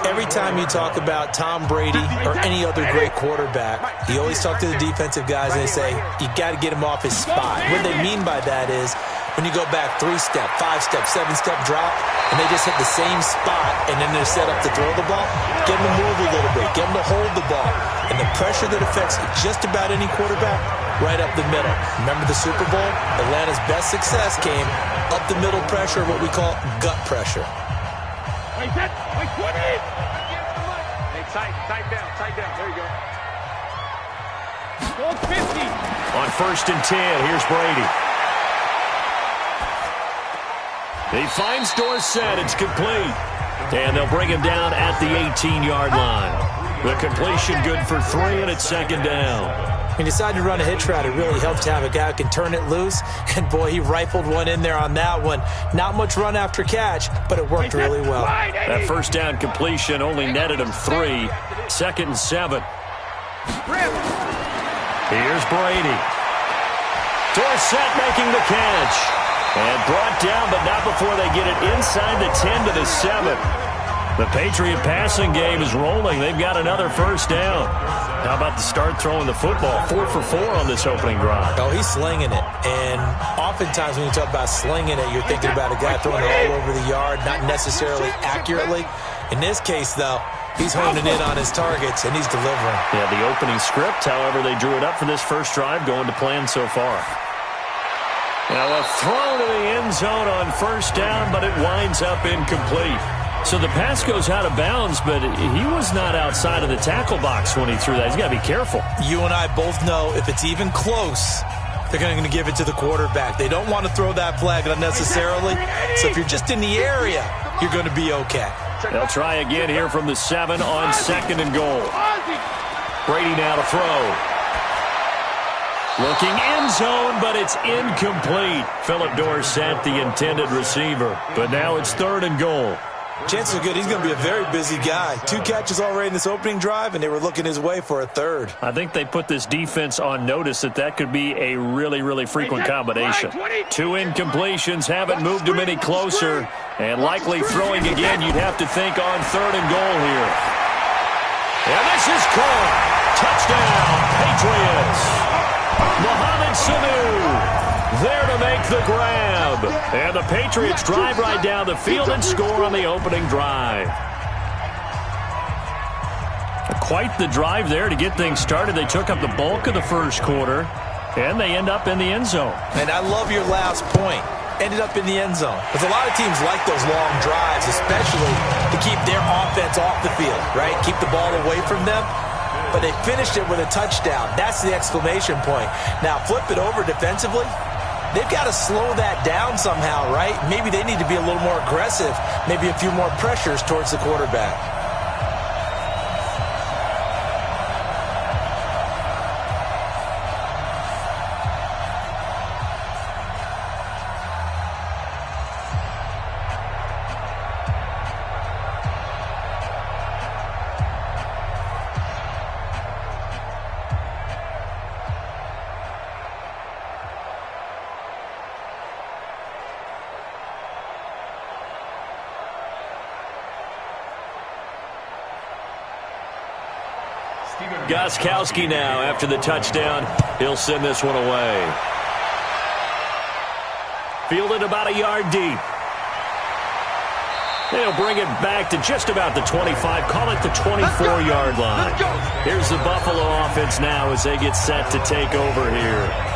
Every time you talk about Tom Brady or any other great quarterback, you always talk to the defensive guys and they say, you got to get him off his spot. What they mean by that is when you go back 3-step, 5-step, 7-step drop, and they just hit the same spot, and then they're set up to throw the ball, get them to move a little bit, get them to hold the ball. And the pressure that affects just about any quarterback, right up the middle. Remember the Super Bowl? Atlanta's best success came up the middle pressure, what we call gut pressure. Wait, set. Wait, 20. Hey, tight down. There you go. Goal 50. On 1st and 10, here's Brady. He finds Dorsett. It's complete. And they'll bring him down at the 18-yard line. The completion good for 3, and it's second down. He decided to run a hitch route. It really helped to have a guy who can turn it loose. And, boy, he rifled one in there on that one. Not much run after catch, but it worked really well. That first down completion only netted him 3. Second and 7. Here's Brady. Dorsett making the catch. And brought down, but not before they get it inside the 10 to the 7. The Patriot passing game is rolling. They've got another first down. How about the start throwing the football? 4 for 4 on this opening drive. Oh, he's slinging it. And oftentimes when you talk about slinging it, you're thinking about a guy throwing it all over the yard, not necessarily accurately. In this case, though, he's honing in on his targets, and he's delivering. Yeah, the opening script, however, they drew it up for this first drive, going to plan so far. Now a throw to the end zone on first down, but it winds up incomplete. So the pass goes out of bounds, but he was not outside of the tackle box when he threw that. He's got to be careful. You and I both know if it's even close, they're going to give it to the quarterback. They don't want to throw that flag unnecessarily. So if you're just in the area, you're going to be okay. They'll try again here from the 7 on second and goal. Brady now to throw. Looking end zone, but it's incomplete. Philip Dorsett, the intended receiver. But now it's third and goal. Chances are good he's going to be a very busy guy. 2 catches already in this opening drive, and they were looking his way for a third. I think they put this defense on notice that could be a really, really frequent combination. 2 incompletions haven't moved him any closer. And likely throwing again, you'd have to think on third and goal here. And this is caught. Touchdown, Patriots. Mohamed Sanu there to make the grab. And the Patriots drive right down the field and score on the opening drive. Quite the drive there to get things started. They took up the bulk of the first quarter, and they end up in the end zone. And I love your last point. Ended up in the end zone. Because a lot of teams like those long drives, especially to keep their offense off the field, right? Keep the ball away from them. But they finished it with a touchdown. That's the exclamation point. Now, flip it over defensively. They've got to slow that down somehow, right? Maybe they need to be a little more aggressive. Maybe a few more pressures towards the quarterback. Gostkowski now after the touchdown. He'll send this one away. Fielded about a yard deep. They'll bring it back to just about the 25. Call it the 24-yard line. Here's the Buffalo offense now as they get set to take over here.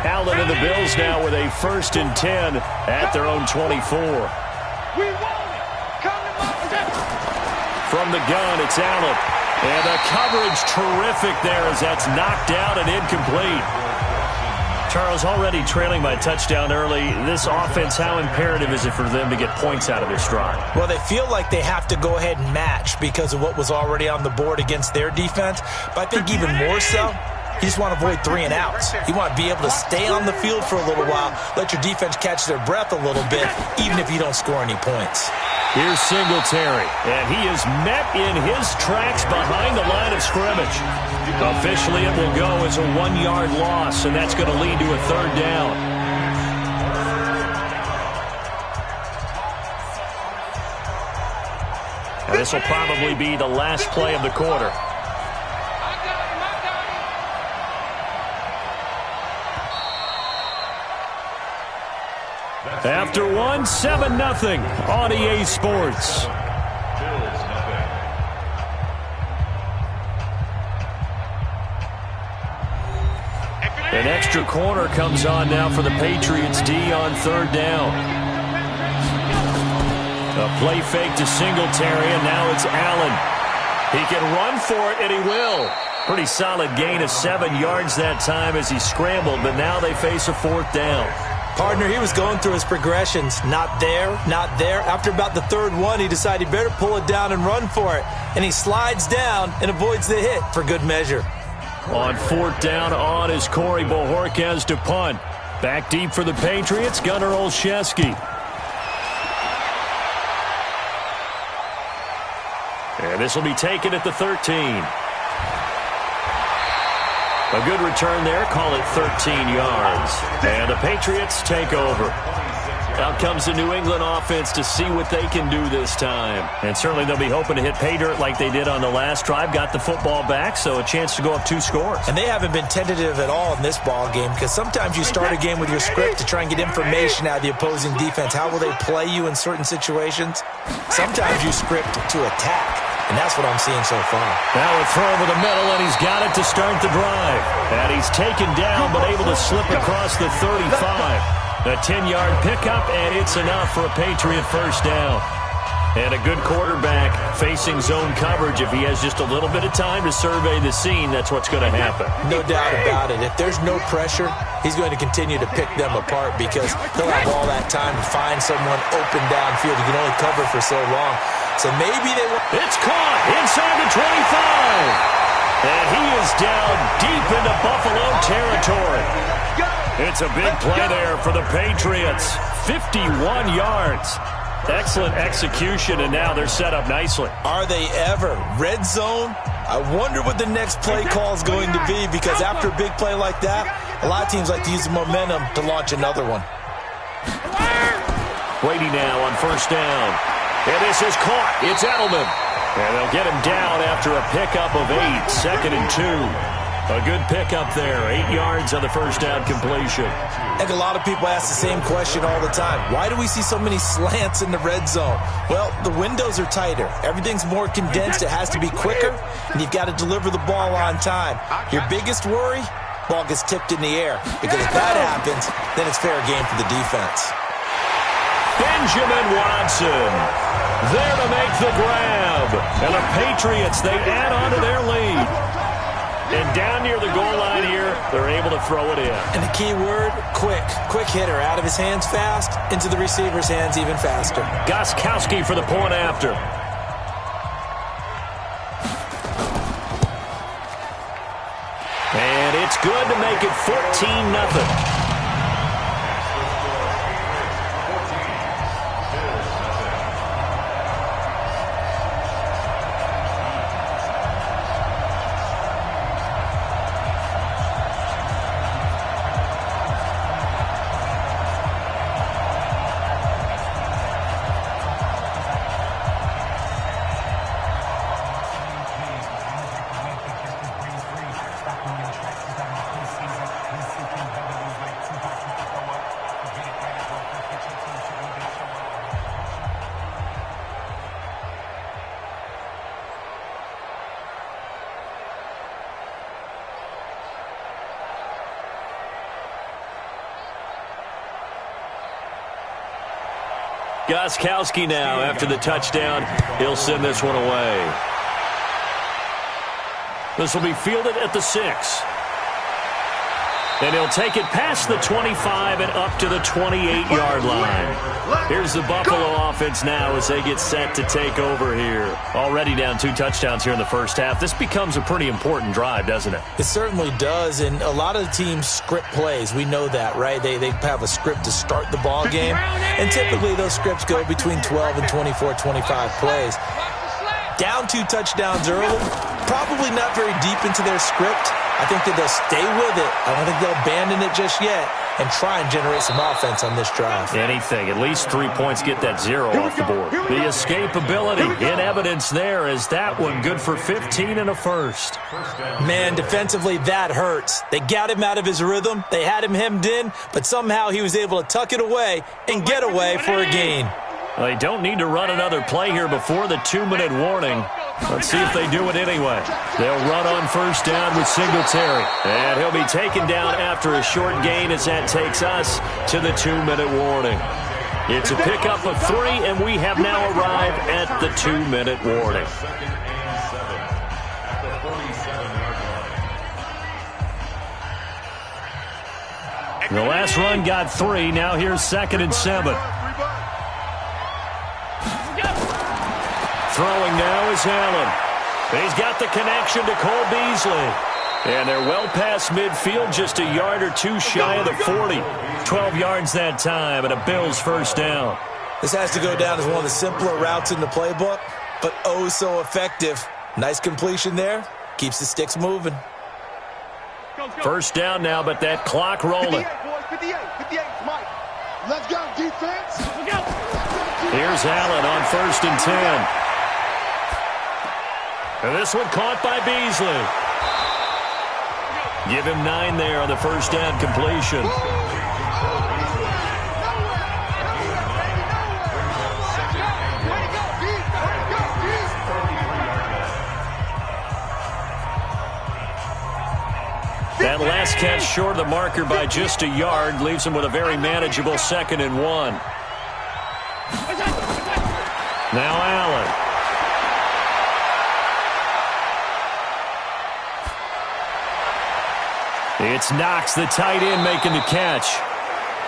Allen and the Bills now with a 1st and 10 at their own 24. From the gun, it's Allen. And the coverage terrific there as that's knocked out and incomplete. Charles, already trailing by touchdown early. This offense, how imperative is it for them to get points out of this drive? Well, they feel like they have to go ahead and match because of what was already on the board against their defense. But I think even more so, you just want to avoid 3 and outs. You want to be able to stay on the field for a little while, let your defense catch their breath a little bit, even if you don't score any points. Here's Singletary, and he is met in his tracks behind the line of scrimmage. Officially, it will go as a 1-yard loss, and that's going to lead to a 3rd down. And this will probably be the last play of the quarter. After 1, 7-0 on EA Sports. An extra corner comes on now for the Patriots D on 3rd down. A play fake to Singletary, and now it's Allen. He can run for it, and he will. Pretty solid gain of 7 yards that time as he scrambled, but now they face a 4th down. Partner, he was going through his progressions. Not there, not there. After about the 3rd one, he decided he better pull it down and run for it. And he slides down and avoids the hit for good measure. On 4th down on is Corey Bojorquez to punt. Back deep for the Patriots, Gunnar Olszewski. And this will be taken at the 13. A good return there. Call it 13 yards. And the Patriots take over. Out comes the New England offense to see what they can do this time. And certainly they'll be hoping to hit pay dirt like they did on the last drive. Got the football back, so a chance to go up 2 scores. And they haven't been tentative at all in this ball game, because sometimes you start a game with your script to try and get information out of the opposing defense. How will they play you in certain situations? Sometimes you script to attack. And that's what I'm seeing so far. Now a throw over the middle, and he's got it to start the drive. And he's taken down, but able to slip across the 35. A 10-yard pickup, and it's enough for a Patriot first down. And a good quarterback facing zone coverage. If he has just a little bit of time to survey the scene, that's what's going to happen. No doubt about it. If there's no pressure, he's going to continue to pick them apart because he'll have all that time to find someone open downfield. He can only cover for so long. So maybe they will. It's caught inside the 25. And he is down deep into Buffalo territory. It's a big play there for the Patriots. 51 yards. Excellent execution, and now they're set up nicely. Are they ever? Red zone? I wonder what the next play call is going to be, because after a big play like that, a lot of teams like to use the momentum to launch another one. Brady now on first down. And this is caught. It's Edelman. And they'll get him down after a pickup of 8, 2nd and 2. A good pickup there. 8 yards on the first down completion. I think a lot of people ask the same question all the time. Why do we see so many slants in the red zone? Well, the windows are tighter. Everything's more condensed. It has to be quicker, and you've got to deliver the ball on time. Your biggest worry? Ball gets tipped in the air. Because if that happens, then it's fair game for the defense. Benjamin Watson there to make the grab. And the Patriots, they add on to their lead. And down near the goal line here, they're able to throw it in. And the key word, quick. Quick hitter. Out of his hands fast, into the receiver's hands even faster. Gostkowski for the point after. And it's good to make it 14-0. Gostkowski now, after the touchdown, he'll send this one away. This will be fielded at the 6. And he'll take it past the 25 and up to the 28-yard line. Here's the Buffalo offense now as they get set to take over here. Already down 2 touchdowns here in the first half. This becomes a pretty important drive, doesn't it? It certainly does, and a lot of the teams script plays. We know that, right? They have a script to start the ball game, and typically those scripts go between 12 and 24, 25 plays. Down 2 touchdowns early, probably not very deep into their script. I think that they'll stay with it. I don't think they'll abandon it just yet and try and generate some offense on this drive. Anything. At least 3 points, get that 0 off the board. The escapability in evidence there as that one good for 15 and a first. Man, defensively, that hurts. They got him out of his rhythm. They had him hemmed in, but somehow he was able to tuck it away and get away for a gain. They don't need to run another play here before the 2-minute warning. Let's see if they do it anyway. They'll run on first down with Singletary. And he'll be taken down after a short gain as that takes us to the 2-minute warning. It's a pickup of 3, and we have now arrived at the 2-minute warning. The last run got 3. Now here's 2nd and 7. Throwing now is Allen. He's got the connection to Cole Beasley. And they're well past midfield, just a yard or two shy of the 40. 12 yards that time, and a Bills first down. This has to go down as one of the simpler routes in the playbook, but oh so effective. Nice completion there. Keeps the sticks moving. First down now, but that clock rolling. 58, boys, 58, Mike. Let's go, defense. Here's Allen on 1st and 10. And this one caught by Beasley. Give him 9 there on the first down completion. That last catch short of the marker by just a yard leaves him with a very manageable 2nd and 1. Now Allen. It's Knox, the tight end, making the catch.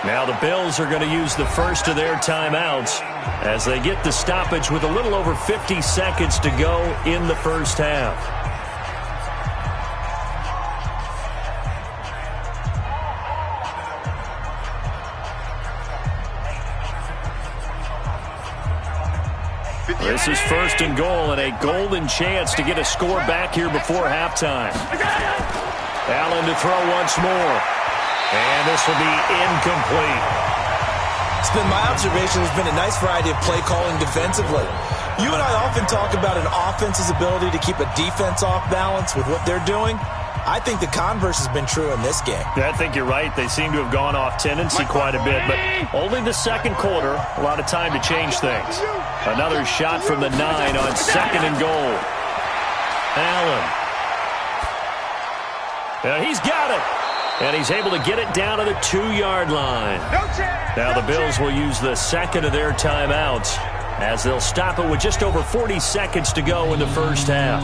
Now the Bills are going to use the first of their timeouts as they get the stoppage with a little over 50 seconds to go in the first half. This is 1st and goal and a golden chance to get a score back here before halftime. Allen to throw once more. And this will be incomplete. It's been my observation there's been a nice variety of play calling defensively. You and I often talk about an offense's ability to keep a defense off balance with what they're doing. I think the converse has been true in this game. Yeah, I think you're right. They seem to have gone off tendency quite a bit, but only the second quarter. A lot of time to change things. Another shot from the 9 on 2nd and goal. Allen. And he's got it. And he's able to get it down to the 2-yard line. Now the Bills will use the second of their timeouts as they'll stop it with just over 40 seconds to go in the first half.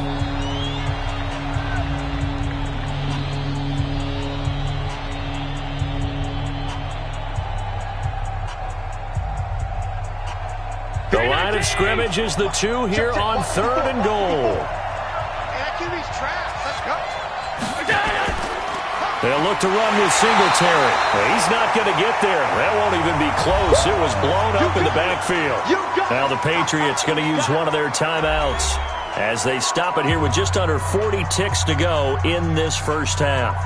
The line of scrimmage is the 2 here on 3rd and goal. They'll look to run with Singletary. He's not going to get there. That won't even be close. It was blown up in the backfield. Now the Patriots going to use one of their timeouts as they stop it here with just under 40 ticks to go in this first half.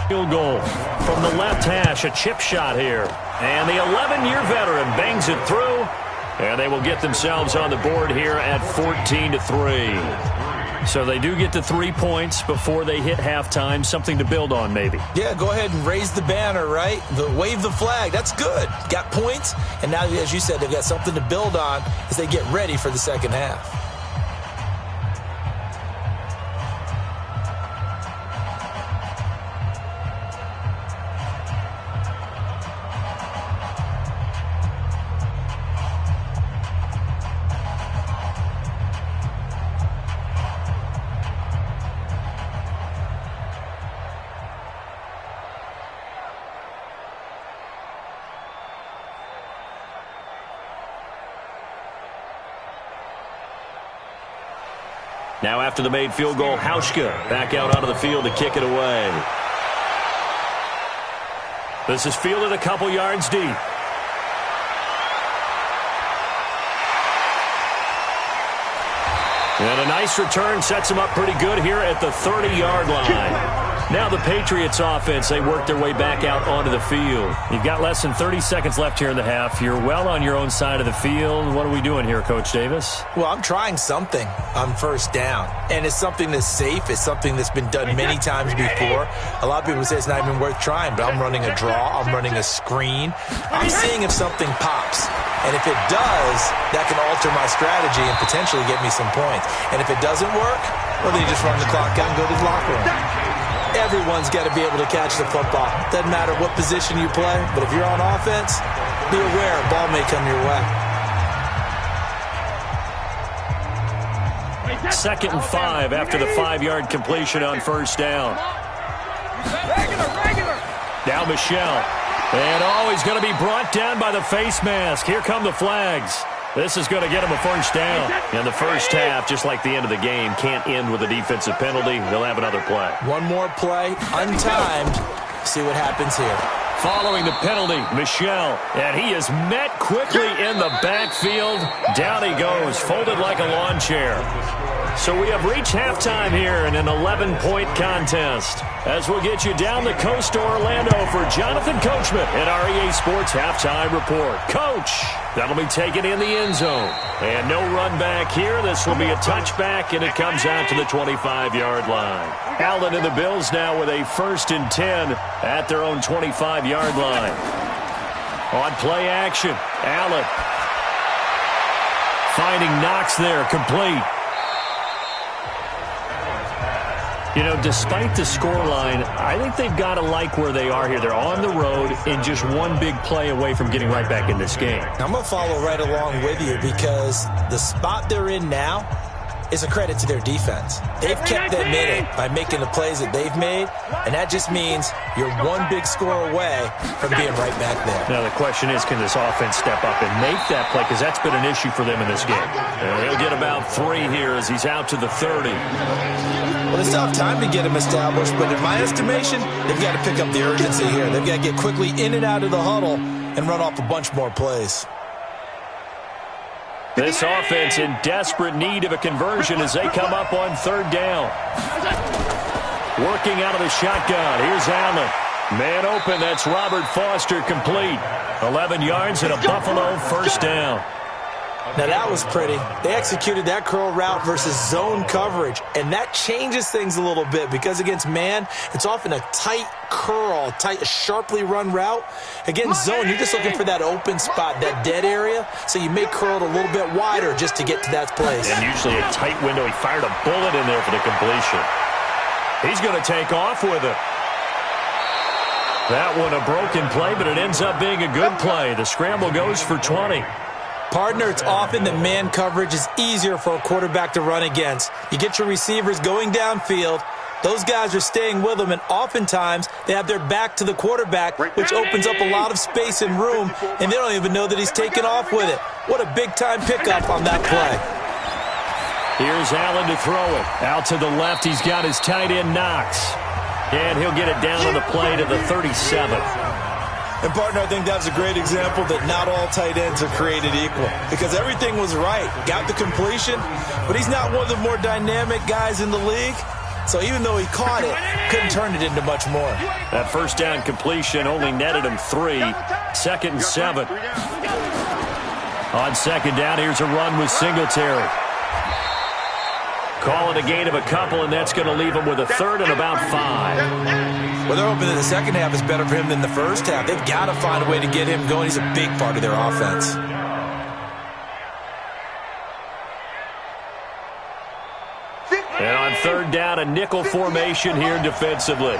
Field goal from the left hash, a chip shot here. And the 11-year veteran bangs it through. And they will get themselves on the board here at 14-3. So they do get to 3 points before they hit halftime. Something to build on, maybe. Yeah, go ahead and raise the banner, right? Wave the flag. That's good. Got points. And now, as you said, they've got something to build on as they get ready for the second half. Now after the made field goal, Hauschka back out onto the field to kick it away. This is fielded a couple yards deep. And a nice return sets him up pretty good here at the 30-yard line. Now the Patriots offense, they work their way back out onto the field. You've got less than 30 seconds left here in the half. You're well on your own side of the field. What are we doing here, Coach Davis? Well, I'm trying something on first down. And it's something that's safe. It's something that's been done many times before. A lot of people say it's not even worth trying, but I'm running a draw. I'm running a screen. I'm seeing if something pops. And if it does, that can alter my strategy and potentially get me some points. And if it doesn't work, well, then you just run the clock out and go to the locker room. Everyone's got to be able to catch the football. Doesn't matter what position you play, but if you're on offense, be aware a ball may come your way. 2nd and 5 after the 5-yard completion on first down. Now Michelle. And he's going to be brought down by the face mask. Here come the flags. This is going to get him a first down. And the first half, just like the end of the game, can't end with a defensive penalty. They'll have another play. One more play, untimed. See what happens here. Following the penalty, Michelle, and he is met quickly in the backfield. Down he goes, folded like a lawn chair. So we have reached halftime here in an 11-point contest. As we'll get you down the coast to Orlando for Jonathan Coachman at our EA Sports Halftime Report. Coach, that'll be taken in the end zone. And no run back here. This will be a touchback, and it comes out to the 25-yard line. Allen and the Bills now with a 1st and 10 at their own 25-yard line. On play action, Allen finding Knox there, complete. You know, despite the scoreline, I think they've got to like where they are here. They're on the road and just one big play away from getting right back in this game. I'm going to follow right along with you because the spot they're in now is a credit to their defense. They've kept them in it by making the plays that they've made, and that just means you're one big score away from being right back there. Now the question is, can this offense step up and make that play? Because that's been an issue for them in this game. And he'll get about 3 here as he's out to the 30. Well, they still have time to get him established, but in my estimation, they've got to pick up the urgency here. They've got to get quickly in and out of the huddle and run off a bunch more plays. This offense in desperate need of a conversion as they come up on 3rd down. Working out of the shotgun. Here's Allen. Man open. That's Robert Foster, complete. 11 yards and a Buffalo first down. Now that was pretty. They executed that curl route versus zone coverage, and that changes things a little bit because against man, it's often a tight curl, sharply run route. Against zone, you're just looking for that open spot, that dead area, so you may curl it a little bit wider just to get to that place. And usually a tight window. He fired a bullet in there for the completion. He's going to take off with it. That one a broken play, but it ends up being a good play. The scramble goes for 20. Partner, it's often that man coverage is easier for a quarterback to run against. You get your receivers going downfield. Those guys are staying with them, and oftentimes they have their back to the quarterback, which opens up a lot of space and room, and they don't even know that he's taken off with it. What a big-time pickup on that play. Here's Allen to throw it. Out to the left, he's got his tight end, Knox. And he'll get it down on the play to the 37. And, partner, I think that's a great example that not all tight ends are created equal because everything was right. Got the completion, but he's not one of the more dynamic guys in the league. So even though he caught it, couldn't turn it into much more. That first down completion only netted him 3. 2nd and 7. On 2nd down, here's a run with Singletary. Call it a gain of a couple, and that's going to leave him with a 3rd and about 5. Well, they're hoping that the second half is better for him than the first half. They've got to find a way to get him going. He's a big part of their offense. And on 3rd down, a nickel formation here defensively.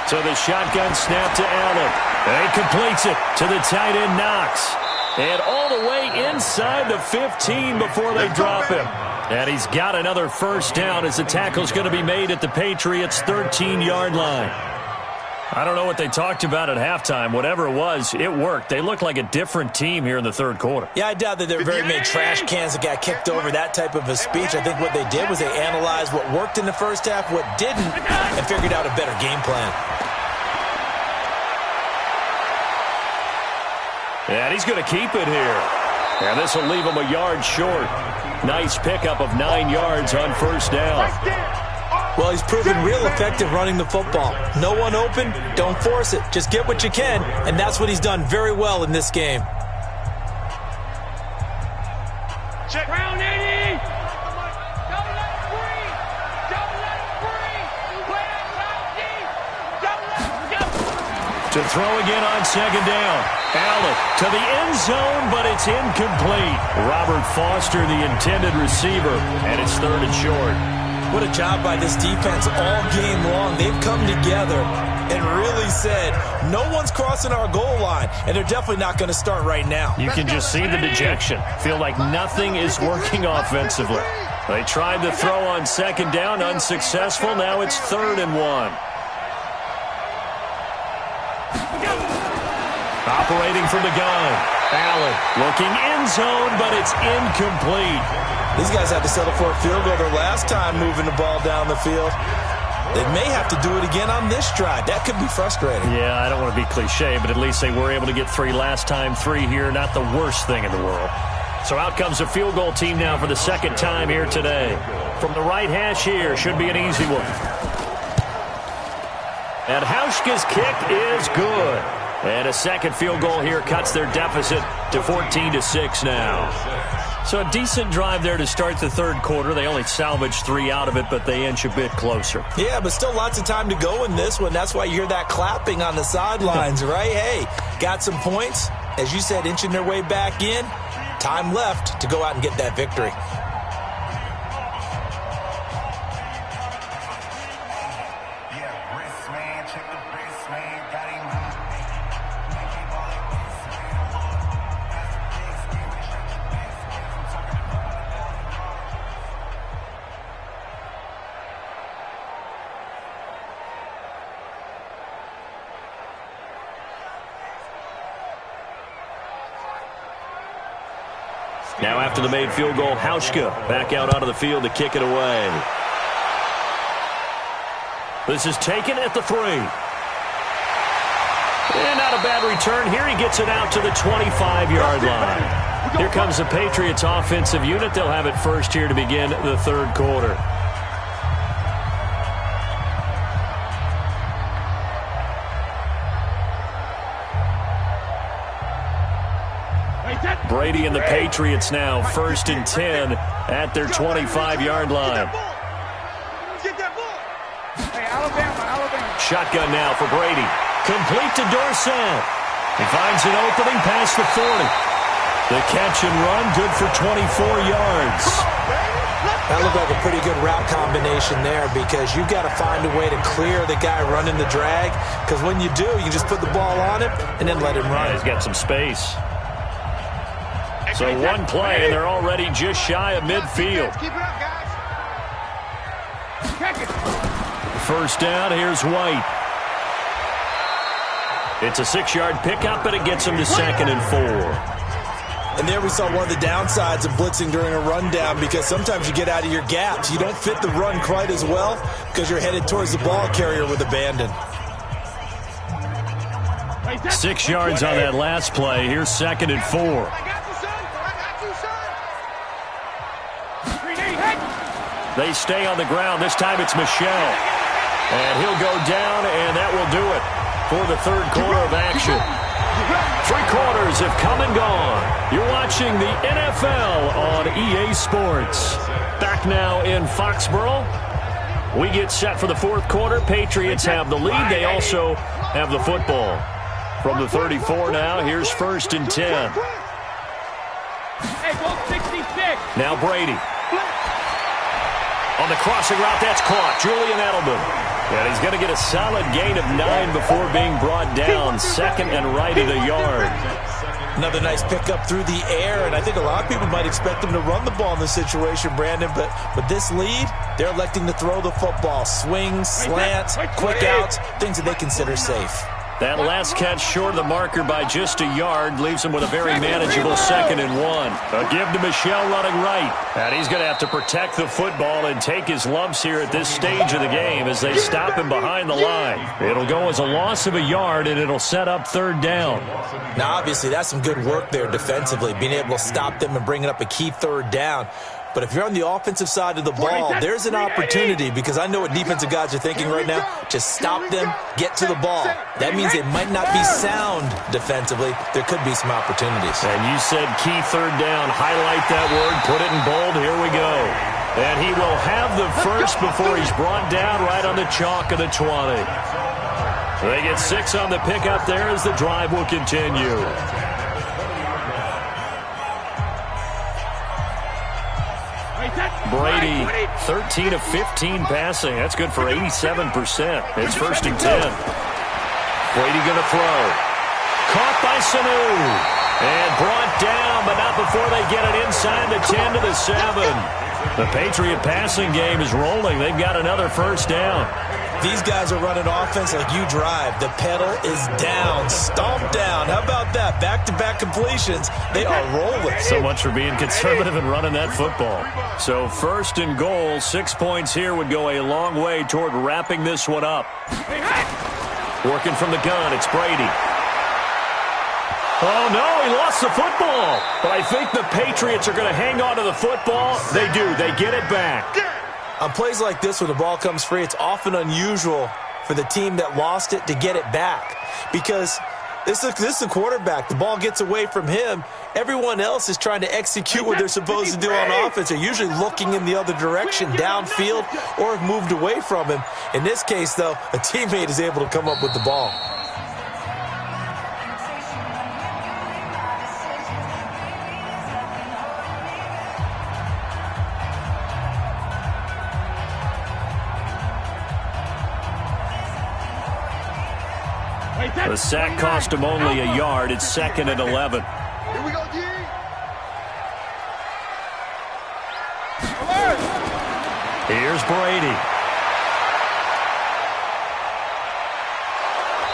So the shotgun snap to Allen. And he completes it to the tight end, Knox. And all the way inside the 15 before they drop him. And he's got another first down as the tackle's going to be made at the Patriots' 13-yard line. I don't know what they talked about at halftime. Whatever it was, it worked. They looked like a different team here in the 3rd quarter. Yeah, I doubt that there were very many trash cans that got kicked over, that type of a speech. I think what they did was they analyzed what worked in the first half, what didn't, and figured out a better game plan. And he's going to keep it here. And this will leave him a yard short. Nice pickup of 9 yards on first down. Well, he's proven real effective running the football. No one open, don't force it. Just get what you can, and that's what he's done very well in this game. Check round 80. Don't let it free. Don't let it free. Play outside deep. Don't let it go. To throw again on 2nd down. Allen to the end zone, but it's incomplete. Robert Foster, the intended receiver, and it's 3rd and short. What a job by this defense all game long. They've come together and really said, no one's crossing our goal line, and they're definitely not going to start right now. You can just see the dejection. Feel like nothing is working offensively. They tried to throw on second down, unsuccessful. Now it's 3rd and 1. Operating from the gun. Allen looking end zone, but it's incomplete. These guys had to settle for a field goal their last time moving the ball down the field. They may have to do it again on this drive. That could be frustrating. Yeah, I don't want to be cliche, but at least they were able to get 3 last time. 3 here, not the worst thing in the world. So out comes a field goal team now for the second time here today. From the right hash here, should be an easy one. And Hauschka's kick is good. And a second field goal here cuts their deficit to 14-6 now. So a decent drive there to start the third quarter. They only salvaged 3 out of it, but they inch a bit closer. Yeah, but still lots of time to go in this one. That's why you hear that clapping on the sidelines, right? Hey, got some points. As you said, inching their way back in. Time left to go out and get that victory. Now after the made field goal, Hauschka back out onto the field to kick it away. This is taken at the 3. And not a bad return. Here he gets it out to the 25-yard line. Here comes the Patriots offensive unit. They'll have it first here to begin the third quarter. Brady and the Patriots now, 1st and 10 at their 25-yard line. Shotgun now for Brady. Complete to Dorsett. He finds an opening past the 40. The catch and run, good for 24 yards. That looked like a pretty good route combination there because you've got to find a way to clear the guy running the drag, because when you do, you just put the ball on him and then let him run. Yeah, he's got some space. So one play, and they're already just shy of midfield. Keep it up, guys. First down, here's White. It's a 6-yard pickup, and it gets him to 2nd and 4. And there we saw one of the downsides of blitzing during a rundown, because sometimes you get out of your gaps. You don't fit the run quite as well because you're headed towards the ball carrier with abandon. 6 yards on that last play. Here's 2nd and 4. They stay on the ground. This time it's Michel. And he'll go down, and that will do it for the third quarter of action. 3 quarters have come and gone. You're watching the NFL on EA Sports. Back now in Foxborough. We get set for the fourth quarter. Patriots have the lead. They also have the football. From the 34 now, here's 1st and 10. Hey, go 66. Now Brady. On the crossing route, that's caught. Julian Edelman. And he's going to get a solid gain of 9 before being brought down. 2nd and right at a yard. Another nice pickup through the air, and I think a lot of people might expect them to run the ball in this situation, Brandon, but with this lead, they're electing to throw the football. Swings, slants, quick outs, things that they consider safe. That last catch short of the marker by just a yard leaves him with a very manageable 2nd and 1. A give to Michel running right. And he's going to have to protect the football and take his lumps here at this stage of the game as they stop him behind the line. It'll go as a loss of a yard, and it'll set up 3rd down. Now, obviously, that's some good work there defensively, being able to stop them and bringing up a key 3rd down. But if you're on the offensive side of the ball, there's an opportunity, because I know what defensive guys are thinking right now. Just stop them, get to the ball. That means they might not be sound defensively. There could be some opportunities. And you said key 3rd down. Highlight that word. Put it in bold. Here we go. And he will have the first before he's brought down right on the chalk of the 20. They get 6 on the pickup there as the drive will continue. Brady, 13 of 15 passing. That's good for 87%. It's 1st and 10. Brady going to throw. Caught by Sanu. And brought down, but not before they get it inside the 10 to the 7. The Patriot passing game is rolling. They've got another first down. These guys are running offense like you drive. The pedal is down, stomped down. How about that? Back-to-back completions. They are rolling. So much for being conservative and running that football. So first and goal, 6 points here would go a long way toward wrapping this one up. Working from the gun, it's Brady. Oh, no, he lost the football. But I think the Patriots are going to hang on to the football. They do. They get it back. On plays like this where the ball comes free, it's often unusual for the team that lost it to get it back. Because this is the quarterback. The ball gets away from him. Everyone else is trying to execute what they're supposed to do on offense. They're usually looking in the other direction, downfield, or have moved away from him. In this case, though, a teammate is able to come up with the ball. The sack cost him only a yard. It's 2nd and 11. Here we go, D. Here's Brady.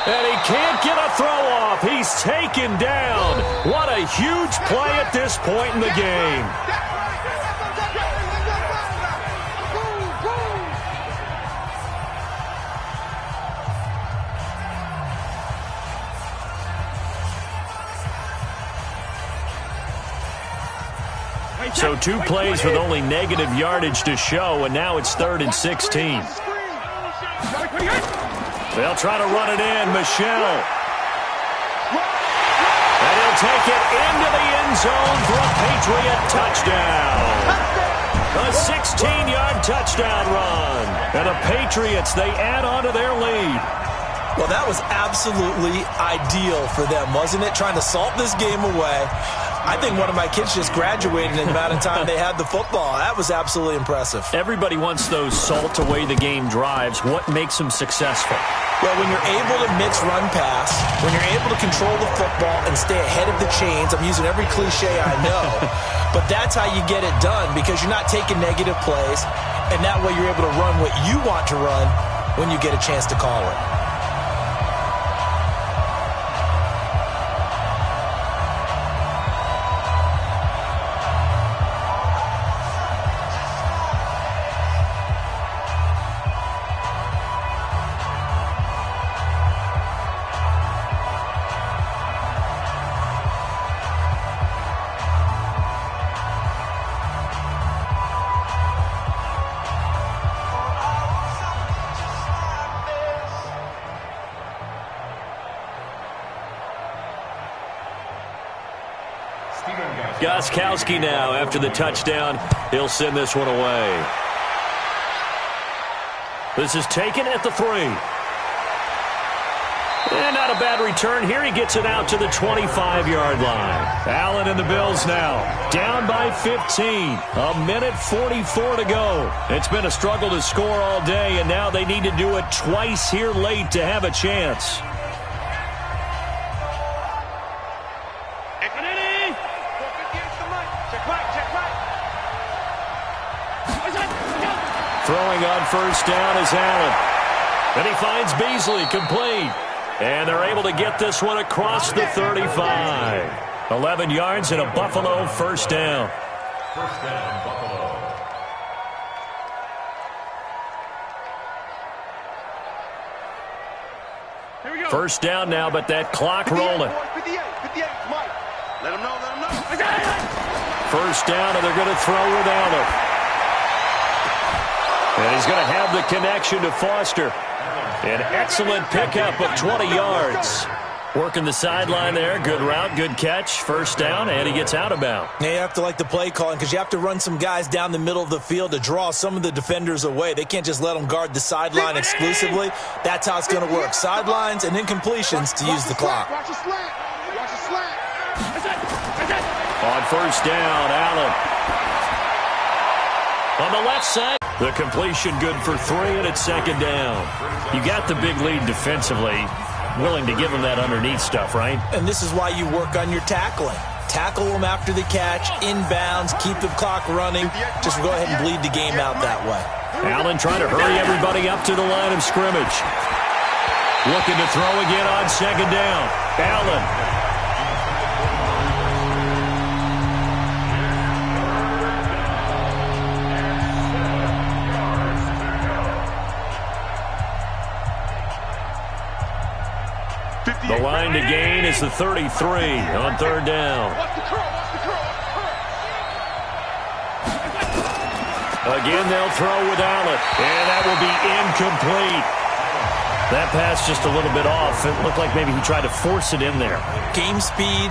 And he can't get a throw off. He's taken down. What a huge play at this point in the game. So 2 plays with only negative yardage to show, and now it's 3rd and 16. They'll try to run it in. Michelle. And he'll take it into the end zone for a Patriot touchdown. A 16-yard touchdown run. And the Patriots, they add on to their lead. Well, that was absolutely ideal for them, wasn't it? Trying to salt this game away. I think one of my kids just graduated in the amount of time they had the football. That was absolutely impressive. Everybody wants those salt away the game drives. What makes them successful? Well, when you're able to mix run pass, when you're able to control the football and stay ahead of the chains, I'm using every cliche I know, but that's how you get it done because you're not taking negative plays, and that way you're able to run what you want to run when you get a chance to call it. Gostkowski now after the touchdown. He'll send this one away. This is taken at the 3. And not a bad return here. He gets it out to the 25-yard line. Allen and the Bills now down by 15. A minute 44 to go. It's been a struggle to score all day, and now they need to do it twice here late to have a chance. Throwing on first down is Allen. And he finds Beasley complete. And they're able to get this one across the 35. 11 yards and a Buffalo first down. First down, Buffalo. Here we go. First down now, but that clock rolling. 58, Mike. Let him know. First down, and they're going to throw without him. And he's going to have the connection to Foster. An excellent pickup of 20 yards. Working the sideline there. Good route, good catch. First down, and he gets out of bounds. Yeah, you have to like the play calling because you have to run some guys down the middle of the field to draw some of the defenders away. They can't just let them guard the sideline exclusively. That's how it's going to work. Sidelines and incompletions to use the clock. Watch the slant. On first down, Allen. On the left side. The completion good for 3, and it's second down. You got the big lead defensively. willing to give him that underneath stuff, right? And this is why you work on your tackling. Tackle them after the catch, inbounds, keep the clock running. Just go ahead and bleed the game out that way. Allen trying to hurry everybody up to the line of scrimmage. Looking to throw again on second down. Allen. The line to gain is the 33 on third down. Again, they'll throw with Allen, and that will be incomplete. That pass just a little bit off. It looked like maybe he tried to force it in there. Game speed,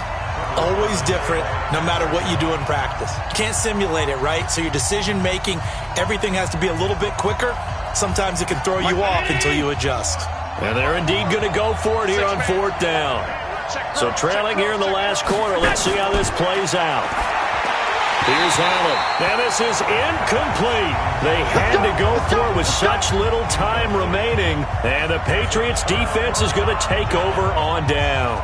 always different, no matter what you do in practice. Can't simulate it, right? So your decision-making, everything has to be a little bit quicker. Sometimes it can throw you off until you adjust. And they're indeed going to go for it here on fourth down. So trailing here in the last quarter. Let's see how this plays out. Here's Allen. And this is incomplete. They had to go for it with such little time remaining. And the Patriots defense is going to take over on downs.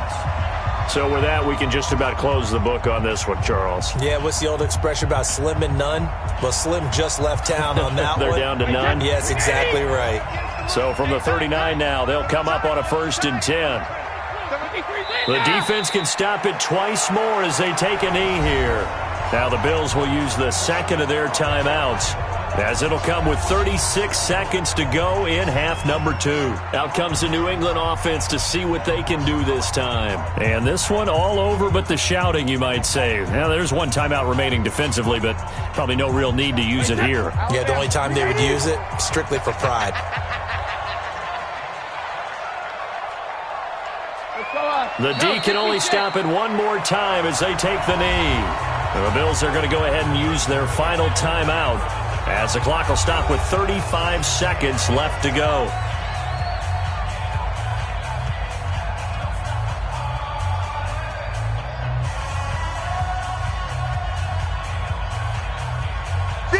So with that, we can just about close the book on this one, Charles. Yeah, what's the old expression about slim and none? Well, Slim just left town on that They're one. down to none? Yes, exactly right. So from the 39 now, they'll come up on a 1st and 10. The defense can stop it twice more as they take a knee here. Now the Bills will use the second of their timeouts, as it'll come with 36 seconds to go in half number 2. Out comes the New England offense to see what they can do this time. And this one all over but the shouting, you might say. Now there's one timeout remaining defensively, but probably no real need to use it here. Yeah, the only time they would use it, strictly for pride. The D can only stop it one more time as they take the knee. The Bills are going to go ahead and use their final timeout as the clock will stop with 35 seconds left to go.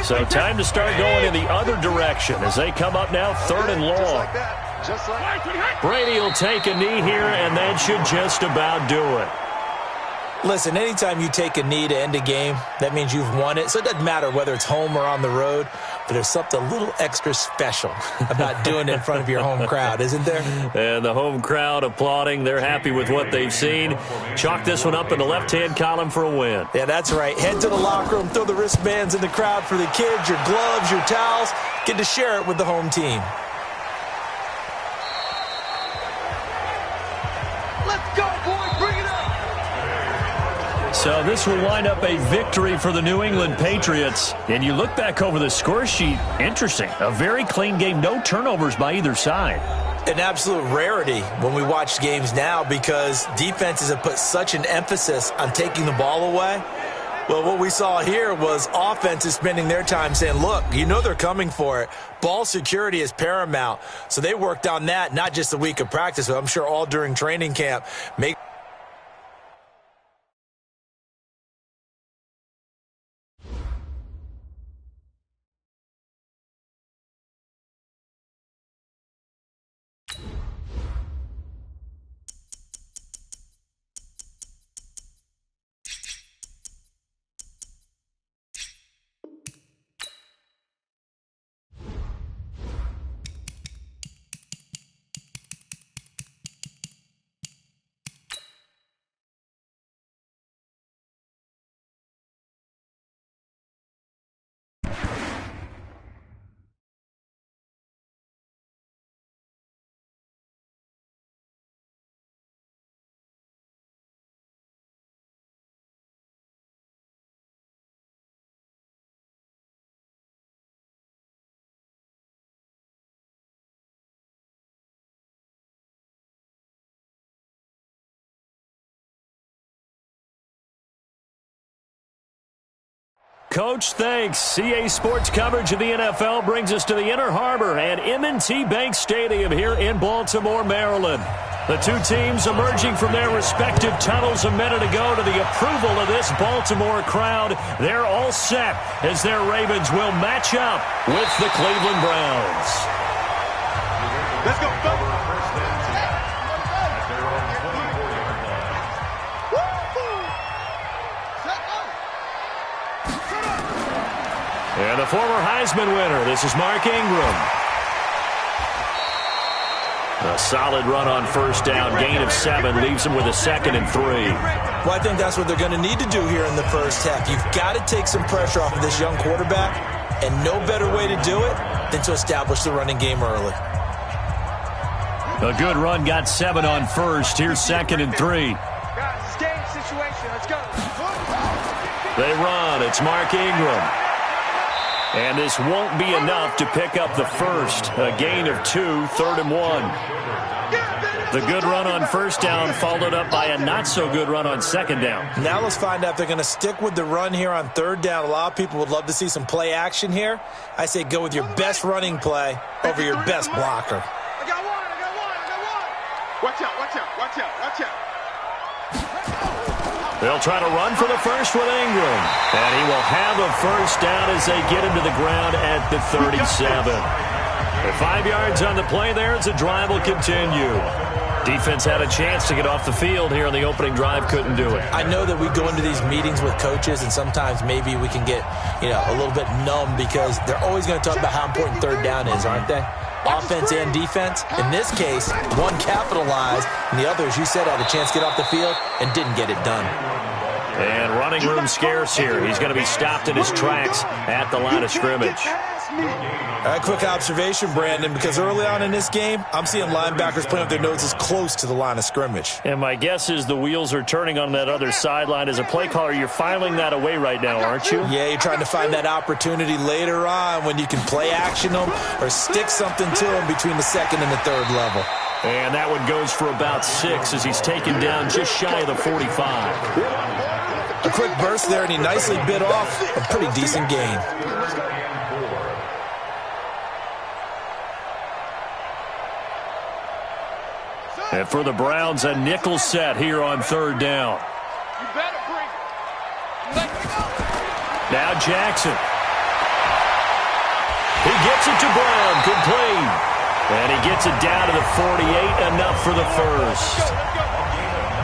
So time to start going in the other direction as they come up now 3rd and long. Brady will take a knee here, and that should just about do it. Listen, anytime you take a knee to end a game, that means you've won it. So it doesn't matter whether it's home or on the road, but there's something a little extra special about doing it in front of your home crowd, isn't there? And the home crowd applauding. They're happy with what they've seen. Chalk this one up in the left-hand column for a win. Yeah, that's right. Head to the locker room, throw the wristbands in the crowd for the kids, your gloves, your towels. Get to share it with the home team. So this will wind up a victory for the New England Patriots. And you look back over the score sheet, interesting. A very clean game, no turnovers by either side. An absolute rarity when we watch games now because defenses have put such an emphasis on taking the ball away. Well, what we saw here was offenses spending their time saying, look, you know they're coming for it. Ball security is paramount. So they worked on that, not just a week of practice, but I'm sure all during training camp. Coach, thanks. CA Sports coverage of the NFL brings us to the Inner Harbor and M&T Bank Stadium here in Baltimore, Maryland. The two teams emerging from their respective tunnels a minute ago to the approval of this Baltimore crowd. They're all set as their Ravens will match up with the Cleveland Browns. Let's go, And the former Heisman winner, this is Mark Ingram. A solid run on first down. Gain of 7 leaves him with a 2nd and 3. Well, I think that's what they're going to need to do here in the first half. You've got to take some pressure off of this young quarterback, and no better way to do it than to establish the running game early. A good run, got 7 on first. Here's 2nd and 3. Guys, it's game situation. Let's go. They run. It's Mark Ingram. And this won't be enough to pick up the first. A gain of 2, 3rd and 1. The good run on first down followed up by a not-so-good run on 2nd down. Now let's find out if they're going to stick with the run here on 3rd down. A lot of people would love to see some play action here. I say go with your best running play over your best blocker. I got one. Watch out. They'll try to run for the first with Ingram. And he will have a first down as they get him to the ground at the 37. The 5 yards on the play there as the drive will continue. Defense had a chance to get off the field here on the opening drive, couldn't do it. I know that we go into these meetings with coaches, and sometimes maybe we can get, a little bit numb because they're always going to talk about how important 3rd down is, aren't they? Offense and defense. In this case, one capitalized, and the other, as you said, had a chance to get off the field and didn't get it done. And running room scarce here. He's going to be stopped in his tracks at the line of scrimmage. All right, quick observation, Brandon, because early on in this game, I'm seeing linebackers playing with their noses close to the line of scrimmage. And my guess is the wheels are turning on that other sideline. As a play caller, you're filing that away right now, aren't you? Yeah, you're trying to find that opportunity later on when you can play action them or stick something to them between the 2nd and the 3rd level. And that one goes for about 6 as he's taken down just shy of the 45. A quick burst there, and he nicely bit off a pretty decent gain. And for the Browns, a nickel set here on 3rd down. You better bring it. Now Jackson. He gets it to Brown, complete. And he gets it down to the 48, enough for the first.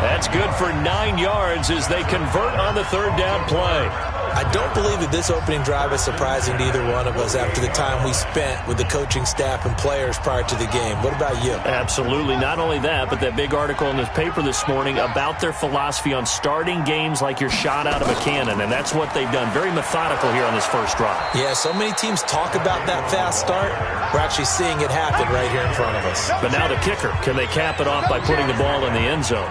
That's good for 9 yards as they convert on the 3rd down play. I don't believe that this opening drive is surprising to either one of us after the time we spent with the coaching staff and players prior to the game. What about you? Absolutely. Not only that, but that big article in the paper this morning about their philosophy on starting games like you're shot out of a cannon, and that's what they've done. Very methodical here on this first drive. Yeah, so many teams talk about that fast start. We're actually seeing it happen right here in front of us. But now the kicker. Can they cap it off by putting the ball in the end zone?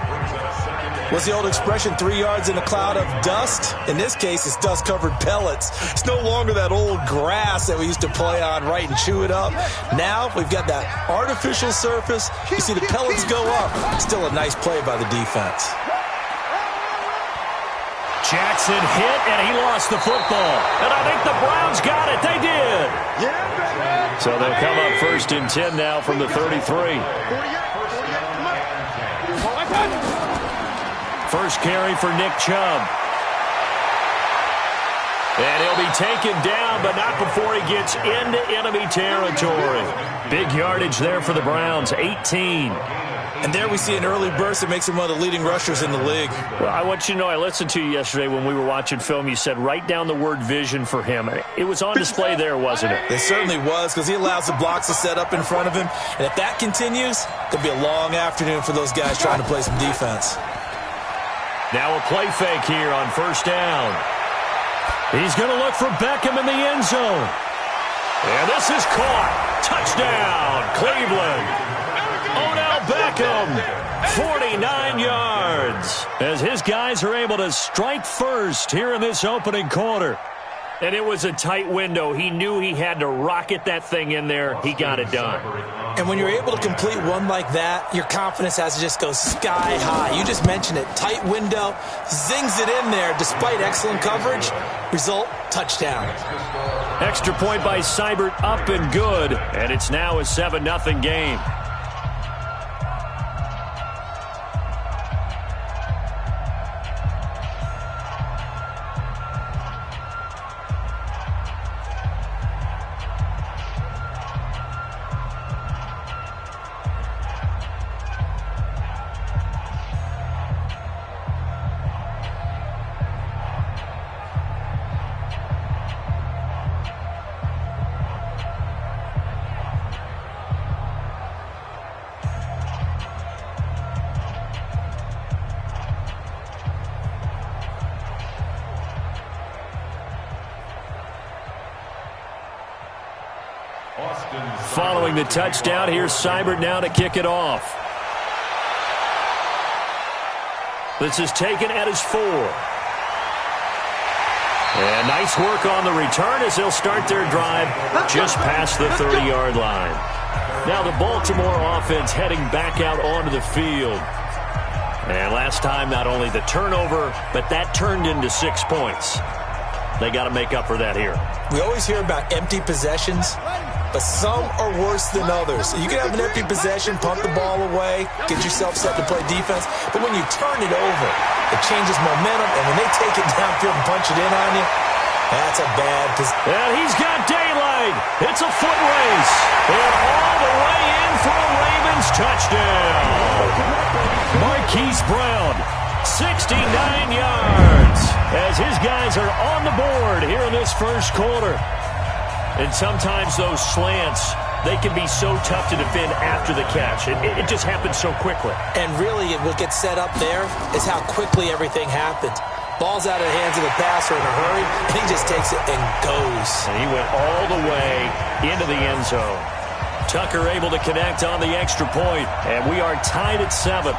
What's the old expression, 3 yards in a cloud of dust? In this case, it's dust-covered pellets. It's no longer that old grass that we used to play on, right, and chew it up. Now we've got that artificial surface. You see the pellets go up. Still a nice play by the defense. Jackson hit, and he lost the football. And I think the Browns got it. They did. So they'll come up 1st and 10 now from the 33. First carry for Nick Chubb. And he'll be taken down, but not before he gets into enemy territory. Big yardage there for the Browns, 18. And there we see an early burst that makes him one of the leading rushers in the league. Well, I want you to know, I listened to you yesterday when we were watching film. You said write down the word vision for him. It was on display there, wasn't it? It certainly was, because he allows the blocks to set up in front of him. And if that continues, it'll be a long afternoon for those guys trying to play some defense. Now a play fake here on 1st down. He's going to look for Beckham in the end zone. And this is caught. Touchdown, Cleveland. Odell Beckham, 49 yards. As his guys are able to strike first here in this opening quarter. And it was a tight window. He knew he had to rocket that thing in there. He got it done. And when you're able to complete one like that, your confidence has to just go sky high. You just mentioned it. Tight window, zings it in there despite excellent coverage. Result, touchdown. Extra point by Seibert, up and good. And it's now a 7-0 game. Following the touchdown, here's Seibert now to kick it off. This is taken at his 4. And nice work on the return as they'll start their drive just past the 30-yard line. Now the Baltimore offense heading back out onto the field. And last time, not only the turnover, but that turned into 6 points. They got to make up for that here. We always hear about empty possessions, but some are worse than others. You can have an empty possession, punt the ball away, get yourself set to play defense, but when you turn it over, it changes momentum, and when they take it downfield and punch it in on you, that's a bad position. And he's got daylight. It's a foot race. And all the way in for a Ravens touchdown. Marquise Brown, 69 yards, as his guys are on the board here in this first quarter. And sometimes those slants, they can be so tough to defend after the catch. It just happens so quickly. And really, what gets set up there is how quickly everything happens. Ball's out of the hands of the passer in a hurry, and he just takes it and goes. And he went all the way into the end zone. Tucker able to connect on the extra point, and we are tied at 7.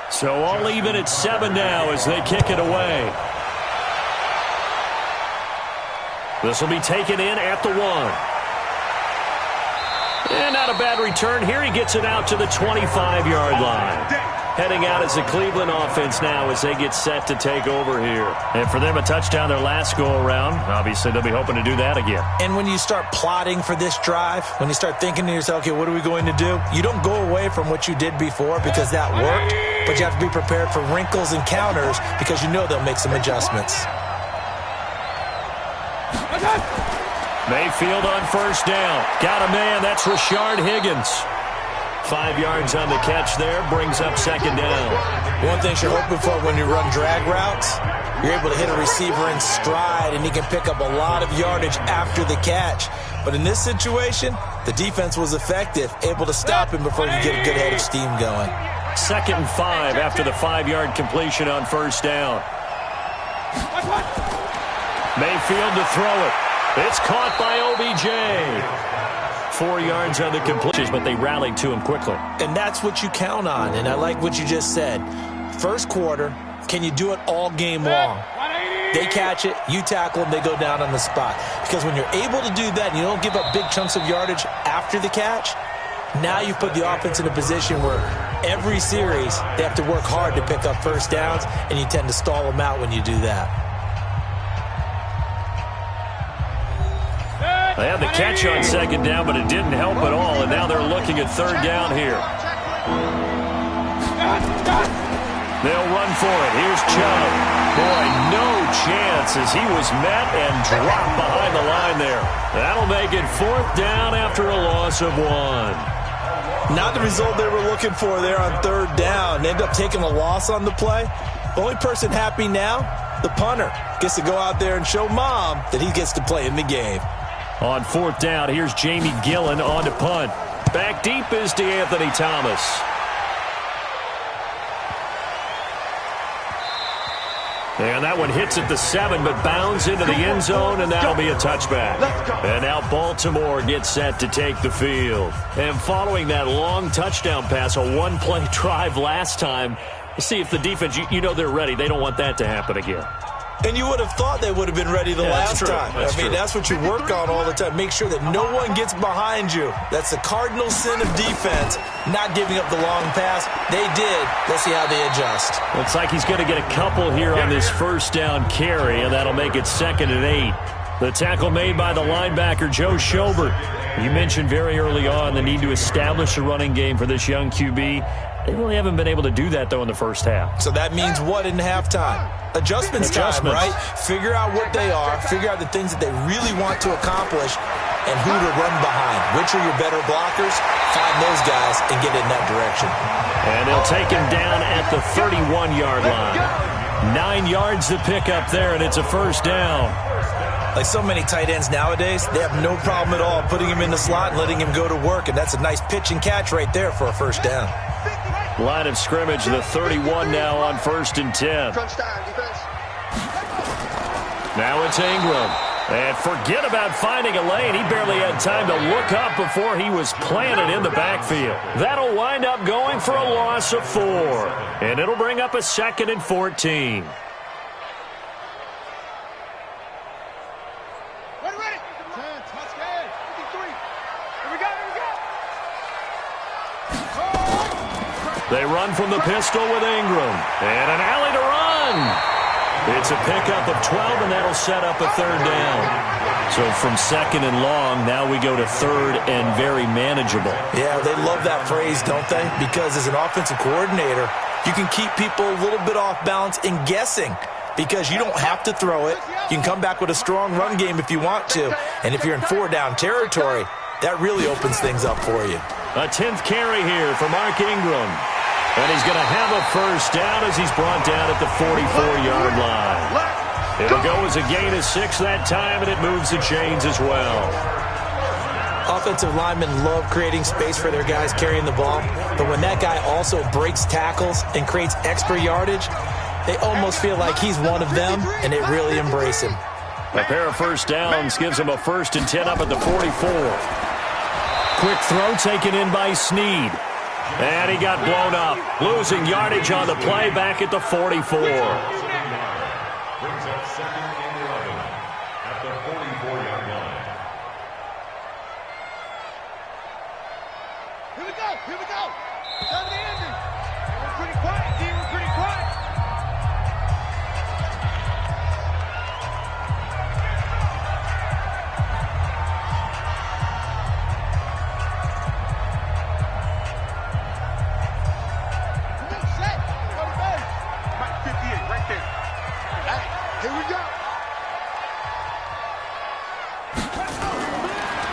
So all even at 7 now as they kick it away. This will be taken in at the 1. And not a bad return here. He gets it out to the 25-yard line. Heading out as the Cleveland offense now as they get set to take over here. And for them, a touchdown their last go-around. Obviously, they'll be hoping to do that again. And when you start plotting for this drive, when you start thinking to yourself, okay, what are we going to do? You don't go away from what you did before because that worked, but you have to be prepared for wrinkles and counters because you know they'll make some adjustments. Mayfield on first down. Got a man. That's Rashard Higgins. 5 yards on the catch there. Brings up second down. One thing you're hoping for when you run drag routes, you're able to hit a receiver in stride, and he can pick up a lot of yardage after the catch. But in this situation, the defense was effective, able to stop him before he could get a good head of steam going. 2nd and 5 after the 5-yard completion on first down. Mayfield to throw it. It's caught by OBJ. 4 yards on the completion, but they rallied to him quickly. And that's what you count on, and I like what you just said. First quarter, can you do it all game long? They catch it, you tackle them, they go down on the spot. Because when you're able to do that and you don't give up big chunks of yardage after the catch, now you put the offense in a position where every series they have to work hard to pick up first downs, and you tend to stall them out when you do that. They had the catch on second down, but it didn't help at all, and now they're looking at third down here. They'll run for it. Here's Chubb. Boy, no chance as he was met and dropped behind the line there. That'll make it 4th down after a loss of 1. Not the result they were looking for there on third down. They end up taking a loss on the play. Only person happy now, the punter, gets to go out there and show mom that he gets to play in the game. On 4th down, here's Jamie Gillen on to punt. Back deep is DeAnthony Thomas. And that one hits at the 7, but bounds into the end zone, and that'll be a touchback. And now Baltimore gets set to take the field. And following that long touchdown pass, a one-play drive last time, we'll see if the defense, you know they're ready. They don't want that to happen again. And you would have thought they would have been ready the last time. That's what you work on all the time. Make sure that no one gets behind you. That's the cardinal sin of defense, not giving up the long pass. They did. Let's see how they adjust. Looks like he's going to get a couple here on this first down carry, and that'll make it 2nd and 8. The tackle made by the linebacker, Joe Schobert. You mentioned very early on the need to establish a running game for this young QB. They really haven't been able to do that, though, in the first half. So that means what in halftime? Adjustments time, right? Figure out what they are, figure out the things that they really want to accomplish, and who to run behind. Which are your better blockers? Find those guys and get in that direction. And they'll take him down at the 31-yard line. 9 yards to pick up there, and it's a first down. Like so many tight ends nowadays, they have no problem at all putting him in the slot and letting him go to work, and that's a nice pitch and catch right there for a first down. Line of scrimmage, the 31 now on 1st and 10. Now it's Ingram. And forget about finding a lane. He barely had time to look up before he was planted in the backfield. That'll wind up going for a loss of 4. And it'll bring up a 2nd and 14. They run from the pistol with Ingram. And an alley to run. It's a pickup of 12, and that'll set up a 3rd down. So from 2nd and long, now we go to 3rd and very manageable. Yeah, they love that phrase, don't they? Because as an offensive coordinator, you can keep people a little bit off balance and guessing because you don't have to throw it. You can come back with a strong run game if you want to. And if you're in 4-down territory, that really opens things up for you. A 10th carry here for Mark Ingram. And he's going to have a first down as he's brought down at the 44-yard line. It'll go as a gain of 6 that time, and it moves the chains as well. Offensive linemen love creating space for their guys carrying the ball, but when that guy also breaks tackles and creates extra yardage, they almost feel like he's one of them, and they really embrace him. A pair of first downs gives him a 1st and 10 up at the 44. Quick throw taken in by Snead. And he got blown up, losing yardage on the play back at the 44. Brings up 2nd and 11 at the 44-yard line. Here we go, here we go. Time to end it. We're pretty quiet, D. We're pretty quiet.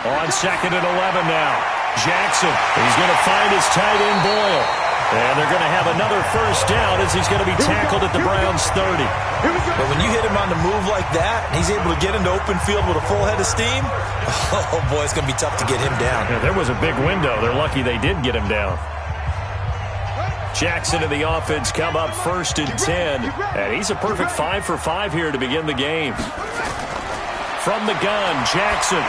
On 2nd and 11 now. Jackson, he's going to find his tight end Boyle. And they're going to have another first down as he's going to be tackled at the Browns 30. But when you hit him on the move like that, and he's able to get into open field with a full head of steam, oh boy, it's going to be tough to get him down. Yeah, there was a big window. They're lucky they did get him down. Jackson and the offense come up 1st and 10. And he's a perfect 5 for 5 here to begin the game. From the gun, Jackson.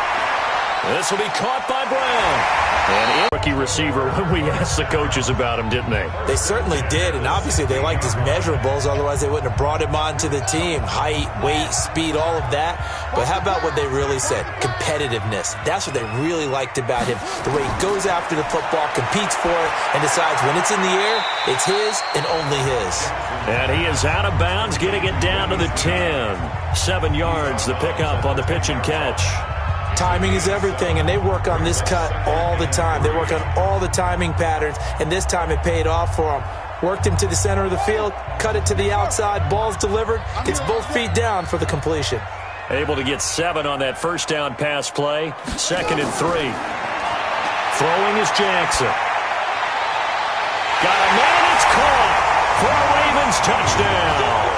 This will be caught by Brown. And rookie receiver when we asked the coaches about him, didn't they? They certainly did, and obviously they liked his measurables, otherwise they wouldn't have brought him onto the team. Height, weight, speed, all of that. But how about what they really said? Competitiveness. That's what they really liked about him. The way he goes after the football, competes for it, and decides when it's in the air, it's his and only his. And he is out of bounds, getting it down to the 10. 7 yards, the pickup on the pitch and catch. Timing is everything, and they work on this cut all the time. They work on all the timing patterns, and this time it paid off for them. Worked him to the center of the field, cut it to the outside, ball's delivered, gets both feet down for the completion. Able to get 7 on that first down pass play. 2nd and 3. Throwing is Jackson. Got a man, it's caught for a Ravens touchdown.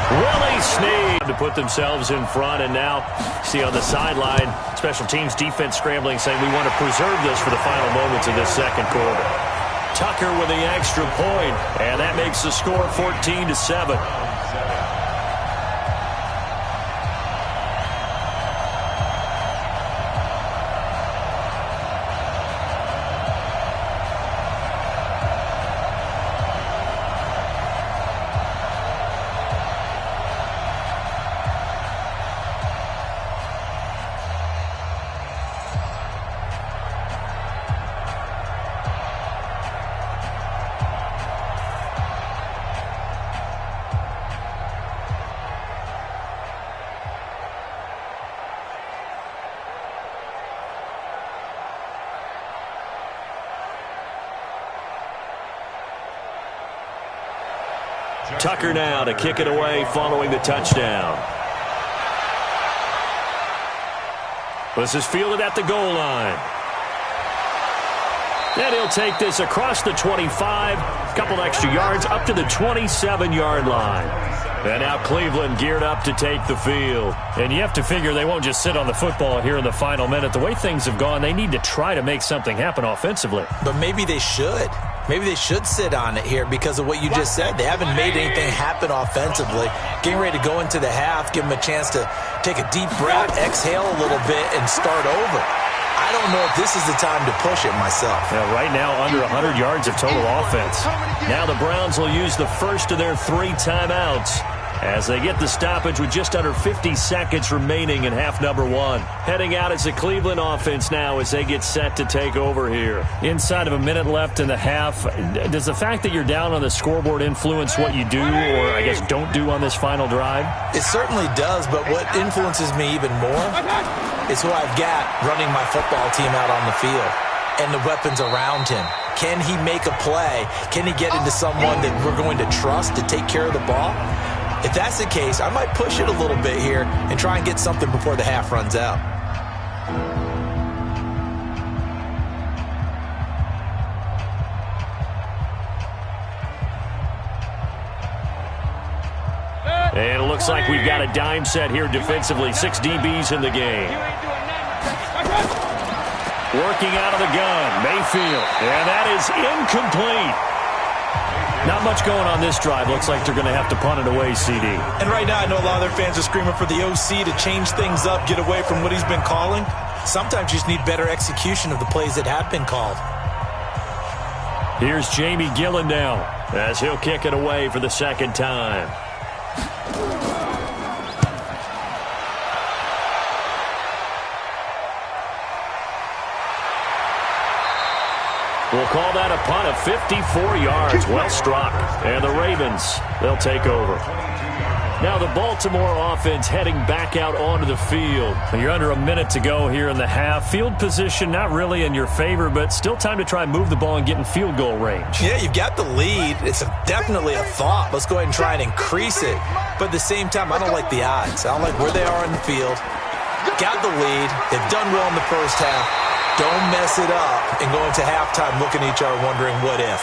Willie Snead to put themselves in front, and now see on the sideline, special teams defense scrambling, saying we want to preserve this for the final moments of this 2nd quarter. Tucker with the extra point, and that makes the score 14-7. Tucker now to kick it away following the touchdown. This is fielded at the goal line. And he'll take this across the 25, a couple extra yards, up to the 27-yard line. And now Cleveland geared up to take the field. And you have to figure they won't just sit on the football here in the final minute. The way things have gone, they need to try to make something happen offensively. But maybe they should. Maybe they should sit on it here because of what you just said. They haven't made anything happen offensively. Getting ready to go into the half, give them a chance to take a deep breath, exhale a little bit, and start over. I don't know if this is the time to push it myself. Yeah, right now, under 100 yards of total offense. Now the Browns will use the first of their 3 timeouts as they get the stoppage with just under 50 seconds remaining in half number 1. Heading out is the Cleveland offense now as they get set to take over here. Inside of a minute left in the half, does the fact that you're down on the scoreboard influence what you do, or I guess don't do on this final drive? It certainly does, but what influences me even more is who I've got running my football team out on the field and the weapons around him. Can he make a play? Can he get into someone that we're going to trust to take care of the ball? If that's the case, I might push it a little bit here and try and get something before the half runs out. And it looks like we've got a dime set here defensively. 6 DBs in the game. Working out of the gun, Mayfield. And that is incomplete. Not much going on this drive. Looks like they're going to have to punt it away, CD. And right now I know a lot of their fans are screaming for the OC to change things up, get away from what he's been calling. Sometimes you just need better execution of the plays that have been called. Here's Jamie Gillen now as he'll kick it away for the second time. We'll call that a punt of 54 yards. Well struck. And the Ravens, they'll take over. Now the Baltimore offense heading back out onto the field. You're under a minute to go here in the half. Field position not really in your favor, but still time to try and move the ball and get in field goal range. Yeah, you've got the lead. It's definitely a thought. Let's go ahead and try and increase it. But at the same time, I don't like the odds. I don't like where they are in the field. Got the lead. They've done well in the first half. Don't mess it up and go into halftime looking at each other wondering what if.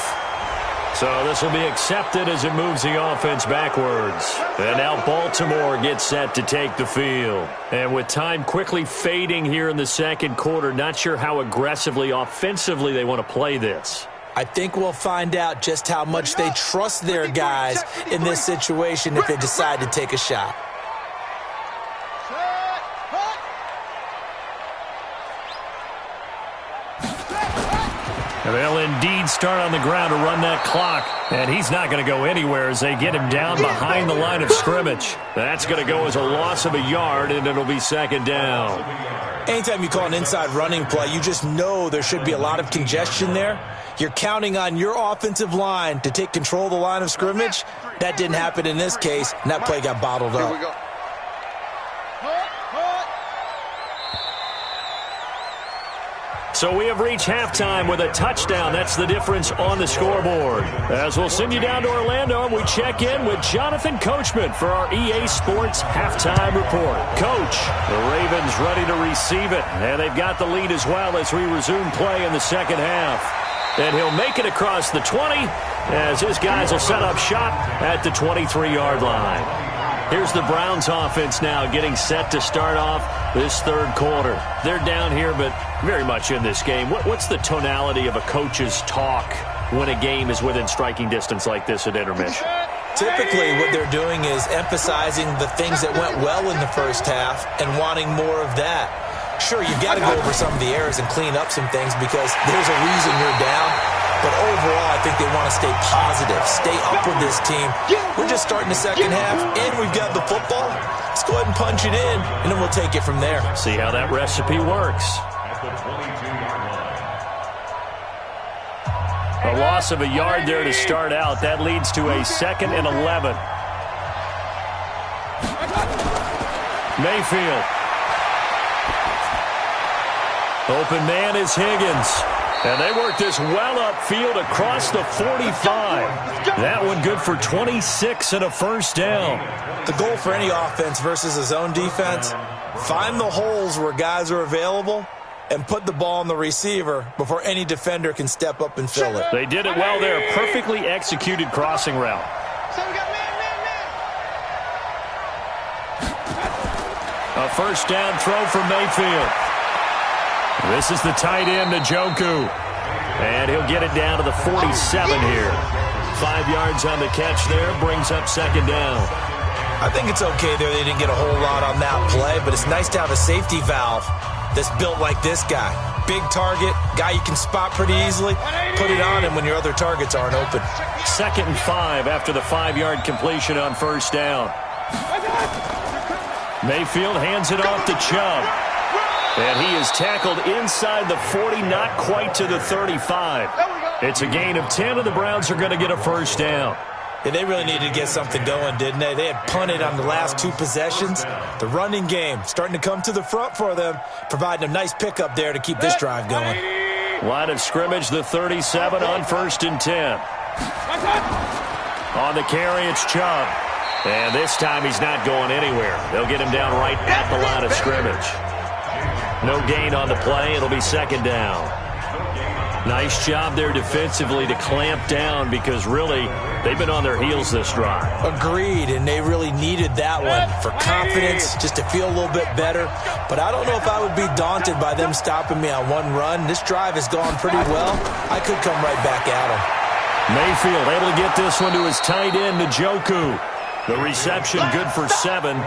So this will be accepted as it moves the offense backwards. And now Baltimore gets set to take the field. And with time quickly fading here in the second quarter, not sure how aggressively, offensively they want to play this. I think we'll find out just how much they trust their guys in this situation if they decide to take a shot. They'll indeed start on the ground to run that clock. And he's not going to go anywhere as they get him down behind the line of scrimmage. That's going to go as a loss of a yard, and it'll be second down. Anytime you call an inside running play, you just know there should be a lot of congestion there. You're counting on your offensive line to take control of the line of scrimmage. That didn't happen in this case, and that play got bottled up. Here we go. So we have reached halftime with a touchdown. That's the difference on the scoreboard. As we'll send you down to Orlando, and we check in with Jonathan Coachman for our EA Sports Halftime Report. Coach, the Ravens ready to receive it, and they've got the lead as well as we resume play in the second half. And he'll make it across the 20 as his guys will set up shop at the 23-yard line. Here's the Browns offense now getting set to start off this third quarter. They're down here, but very much in this game. What's the tonality of a coach's talk when a game is within striking distance like this at intermission? Typically, what they're doing is emphasizing the things that went well in the first half and wanting more of that. Sure, you've got to go over some of the errors and clean up some things because there's a reason you're down. But overall, I think they want to stay positive, stay up with this team. We're just starting the second half, and we've got the football. Let's go ahead and punch it in, and then we'll take it from there. See how that recipe works. A loss of a yard there to start out. That leads to a 2nd and 11. Mayfield. Open man is Higgins. And they work this well upfield across the 45. That one good for 26 and a first down. The goal for any offense versus a zone defense, find the holes where guys are available and put the ball on the receiver before any defender can step up and fill it. They did it well there. Perfectly executed crossing route. A first down throw from Mayfield. This is the tight end, Njoku. And he'll get it down to the 47 here. 5 yards on the catch there, brings up second down. I think it's okay there. They didn't get a whole lot on that play, but it's nice to have a safety valve that's built like this guy. Big target, guy you can spot pretty easily. Put it on him when your other targets aren't open. 2nd and 5 after the 5-yard completion on first down. Mayfield hands it off to Chubb. And he is tackled inside the 40, not quite to the 35. It's a gain of 10, and the Browns are going to get a first down. Yeah, they really needed to get something going, didn't they? They had punted on the last 2 possessions. The running game starting to come to the front for them, providing a nice pickup there to keep this drive going. Line of scrimmage, the 37 on 1st and 10. On the carry, it's Chubb. And this time he's not going anywhere. They'll get him down right at the line of scrimmage. No gain on the play. It'll be second down. Nice job there defensively to clamp down because really they've been on their heels this drive. Agreed, and they really needed that one for confidence, just to feel a little bit better. But I don't know if I would be daunted by them stopping me on one run. This drive has gone pretty well. I could come right back at them. Mayfield able to get this one to his tight end, Njoku. The reception good for 7.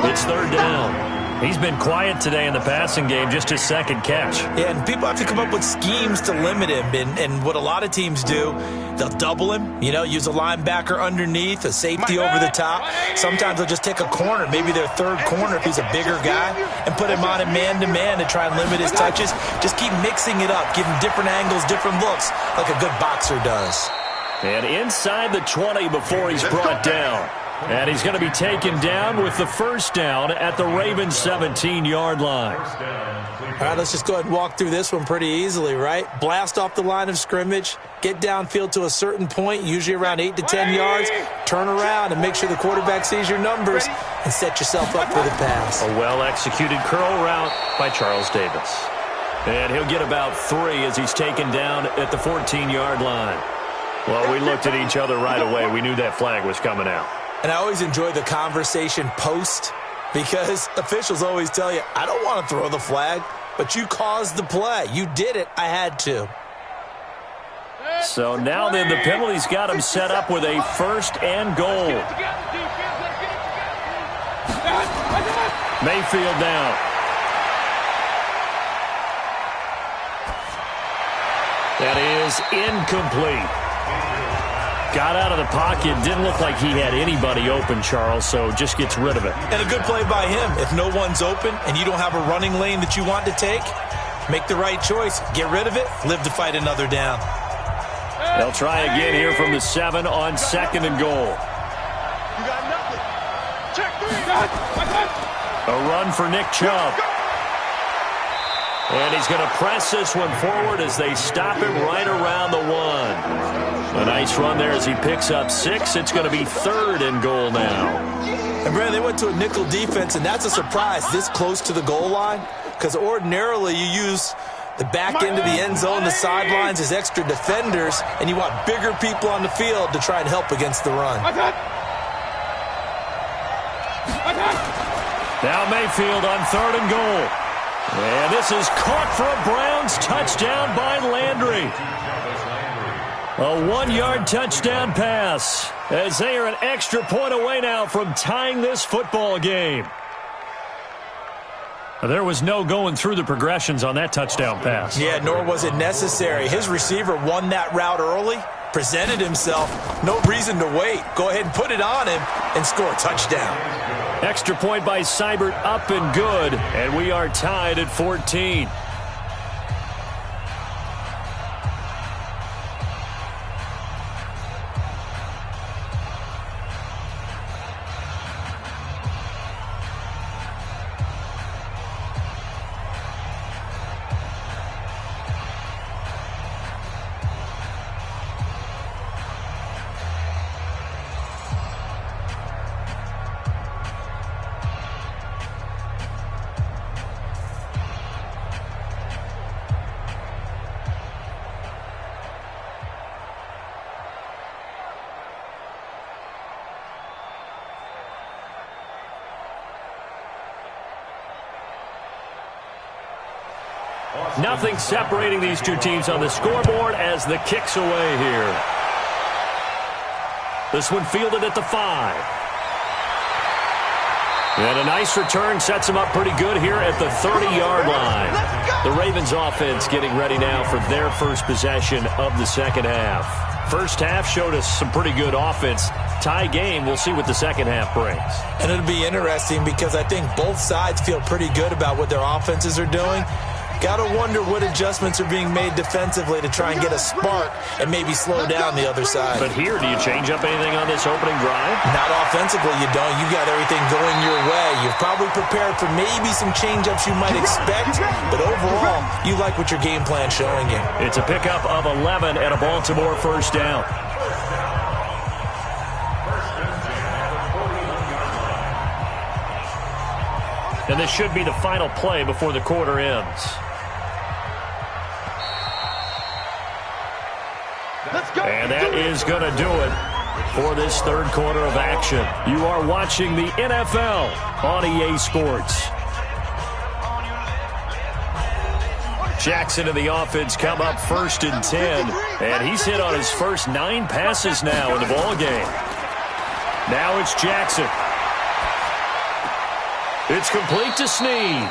It's 3rd down. He's been quiet today in the passing game, just his 2nd catch. Yeah, and people have to come up with schemes to limit him. And what a lot of teams do, they'll double him, use a linebacker underneath, a safety over the top. Sometimes they'll just take a corner, maybe their 3rd corner if he's a bigger guy, and put him on a man-to-man to try and limit his touches. Just keep mixing it up, give him different angles, different looks, like a good boxer does. And inside the 20 before he's brought down. And he's going to be taken down with the first down at the Ravens' 17-yard line. All right, let's just go ahead and walk through this one pretty easily, right? Blast off the line of scrimmage, get downfield to a certain point, usually around 8 to 10 yards, turn around and make sure the quarterback sees your numbers and set yourself up for the pass. A well-executed curl route by Charles Davis. And he'll get about 3 as he's taken down at the 14-yard line. Well, we looked at each other right away. We knew that flag was coming out. And I always enjoy the conversation post because officials always tell you, I don't want to throw the flag, but you caused the play. You did it. I had to. So now then the penalty's got him set up with a 1st and goal. Mayfield down. That is incomplete. Got out of the pocket. Didn't look like he had anybody open, Charles, so just gets rid of it. And a good play by him. If no one's open and you don't have a running lane that you want to take, make the right choice. Get rid of it. Live to fight another down. They'll try again here from the 7 on 2nd and goal. You got nothing. Check 3. A run for Nick Chubb. And he's going to press this one forward as they stop him right around the 1. A nice run there as he picks up 6. It's going to be 3rd and goal now. And, Brad, they went to a nickel defense, and that's a surprise this close to the goal line because ordinarily you use the back end of the end zone, the sidelines as extra defenders, and you want bigger people on the field to try and help against the run. Now Mayfield on 3rd and goal. And this is caught for a Browns touchdown by Landry. A 1-yard touchdown pass as they are an extra point away now from tying this football game. There was no going through the progressions on that touchdown pass. Yeah, nor was it necessary. His receiver won that route early, presented himself. No reason to wait. Go ahead and put it on him and score a touchdown. Extra point by Seibert up and good, and we are tied at 14. Nothing separating these two teams on the scoreboard as the kick's away here. This one fielded at the 5. And a nice return sets them up pretty good here at the 30-yard line. The Ravens offense getting ready now for their first possession of the second half. First half showed us some pretty good offense. Tie game, we'll see what the second half brings. And it'll be interesting because I think both sides feel pretty good about what their offenses are doing. Got to wonder what adjustments are being made defensively to try and get a spark and maybe slow down the other side. But here, do you change up anything on this opening drive? Not offensively, you don't. You got everything going your way. You've probably prepared for maybe some change-ups you might expect, but overall, you like what your game plan's showing you. It's a pickup of 11 and a Baltimore first down. And this should be the final play before the quarter ends. And that is going to do it for this third quarter of action. You are watching the NFL on EA Sports. Jackson and the offense come up 1st and 10. And he's hit on his first 9 passes now in the ballgame. Now it's Jackson. It's complete to Snead.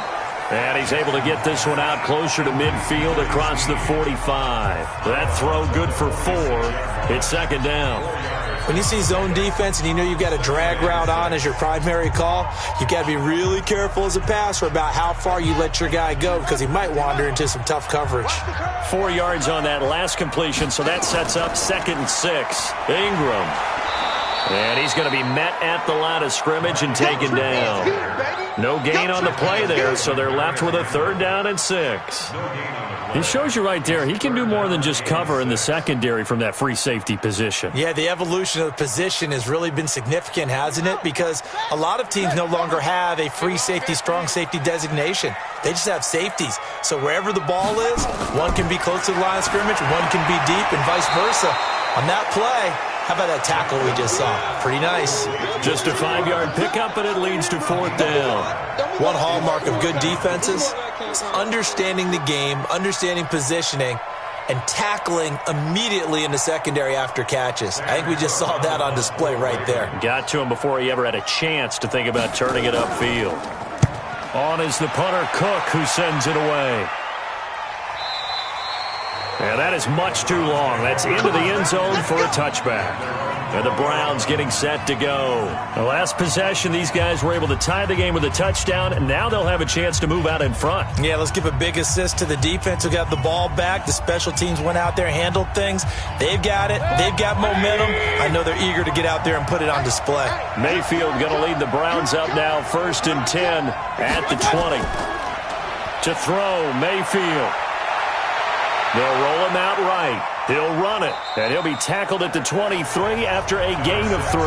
And he's able to get this one out closer to midfield across the 45. That throw good for 4. It's second down. When you see zone defense and you know you've got a drag route on as your primary call, you've got to be really careful as a passer about how far you let your guy go because he might wander into some tough coverage. 4 yards on that last completion, so that sets up 2nd and 6. Ingram. And he's going to be met at the line of scrimmage and taken down. No gain on the play there, so they're left with a 3rd down and 6. He shows you right there, he can do more than just cover in the secondary from that free safety position. Yeah, the evolution of the position has really been significant, hasn't it? Because a lot of teams no longer have a free safety, strong safety designation. They just have safeties. So wherever the ball is, one can be close to the line of scrimmage, one can be deep, and vice versa. On that play, how about that tackle we just saw? Pretty nice. Just a 5-yard pickup, and it leads to 4th down. One hallmark of good defenses is understanding the game, understanding positioning, and tackling immediately in the secondary after catches. I think we just saw that on display right there. Got to him before he ever had a chance to think about turning it upfield. On is the punter, Cook, who sends it away. And that is much too long. That's into the end zone for a touchback. And the Browns getting set to go. The last possession, these guys were able to tie the game with a touchdown, and now they'll have a chance to move out in front. Yeah, let's give a big assist to the defense who got the ball back. The special teams went out there and handled things. They've got it. They've got momentum. I know they're eager to get out there and put it on display. Mayfield going to lead the Browns up now, 1st and 10 at the 20. To throw, Mayfield. They'll roll him out right. He'll run it, and he'll be tackled at the 23 after a gain of 3.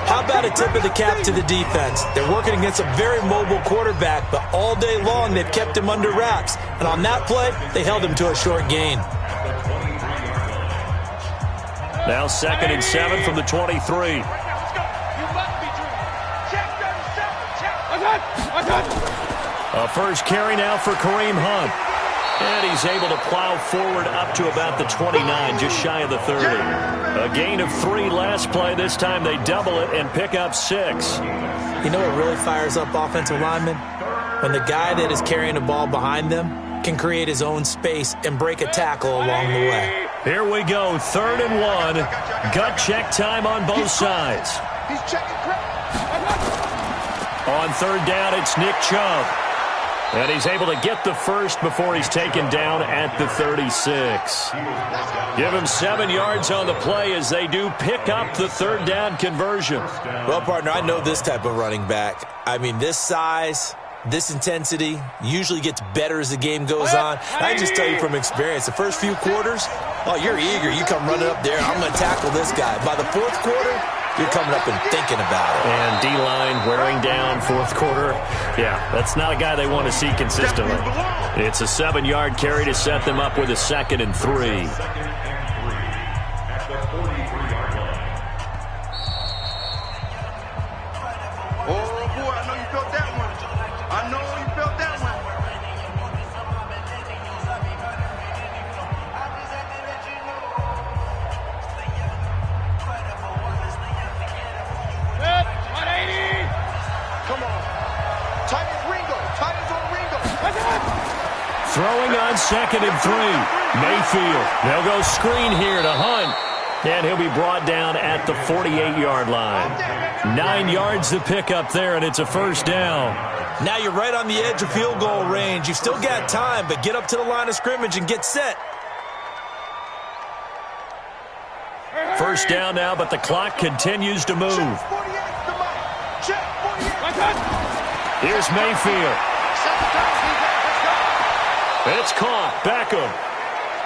How about a tip of the cap to the defense? They're working against a very mobile quarterback, but all day long they've kept him under wraps. And on that play, they held him to a short gain. Now 2nd and 7 from the 23. A first carry now for Kareem Hunt. And he's able to plow forward up to about the 29, just shy of the 30. A gain of 3 last play. This time they double it and pick up 6. You know what really fires up offensive linemen? When the guy that is carrying the ball behind them can create his own space and break a tackle along the way. Here we go, 3rd and 1. Gut check time on both sides. He's checking On 3rd down, it's Nick Chubb. And he's able to get the first before he's taken down at the 36. Give him 7 yards on the play as they do pick up the 3rd down conversion. Well, partner, I know this type of running back. I mean, this size, this intensity usually gets better as the game goes on. I just tell you from experience, the first few quarters, oh, you're eager. You come running up there, I'm going to tackle this guy. By the 4th quarter, you're coming up and thinking about it. And D-line wearing down 4th quarter. Yeah, that's not a guy they want to see consistently. It's a 7-yard carry to set them up with a 2nd and 3. Oh, boy, I know you felt that one. I know you felt that one. Throwing on 2nd and 3. Mayfield. They'll go screen here to Hunt. And he'll be brought down at the 48-yard line. 9 yards to pick up there, and it's a first down. Now you're right on the edge of field goal range. You've still got time, but get up to the line of scrimmage and get set. First down now, but the clock continues to move. Here's Mayfield. It's caught. Beckham.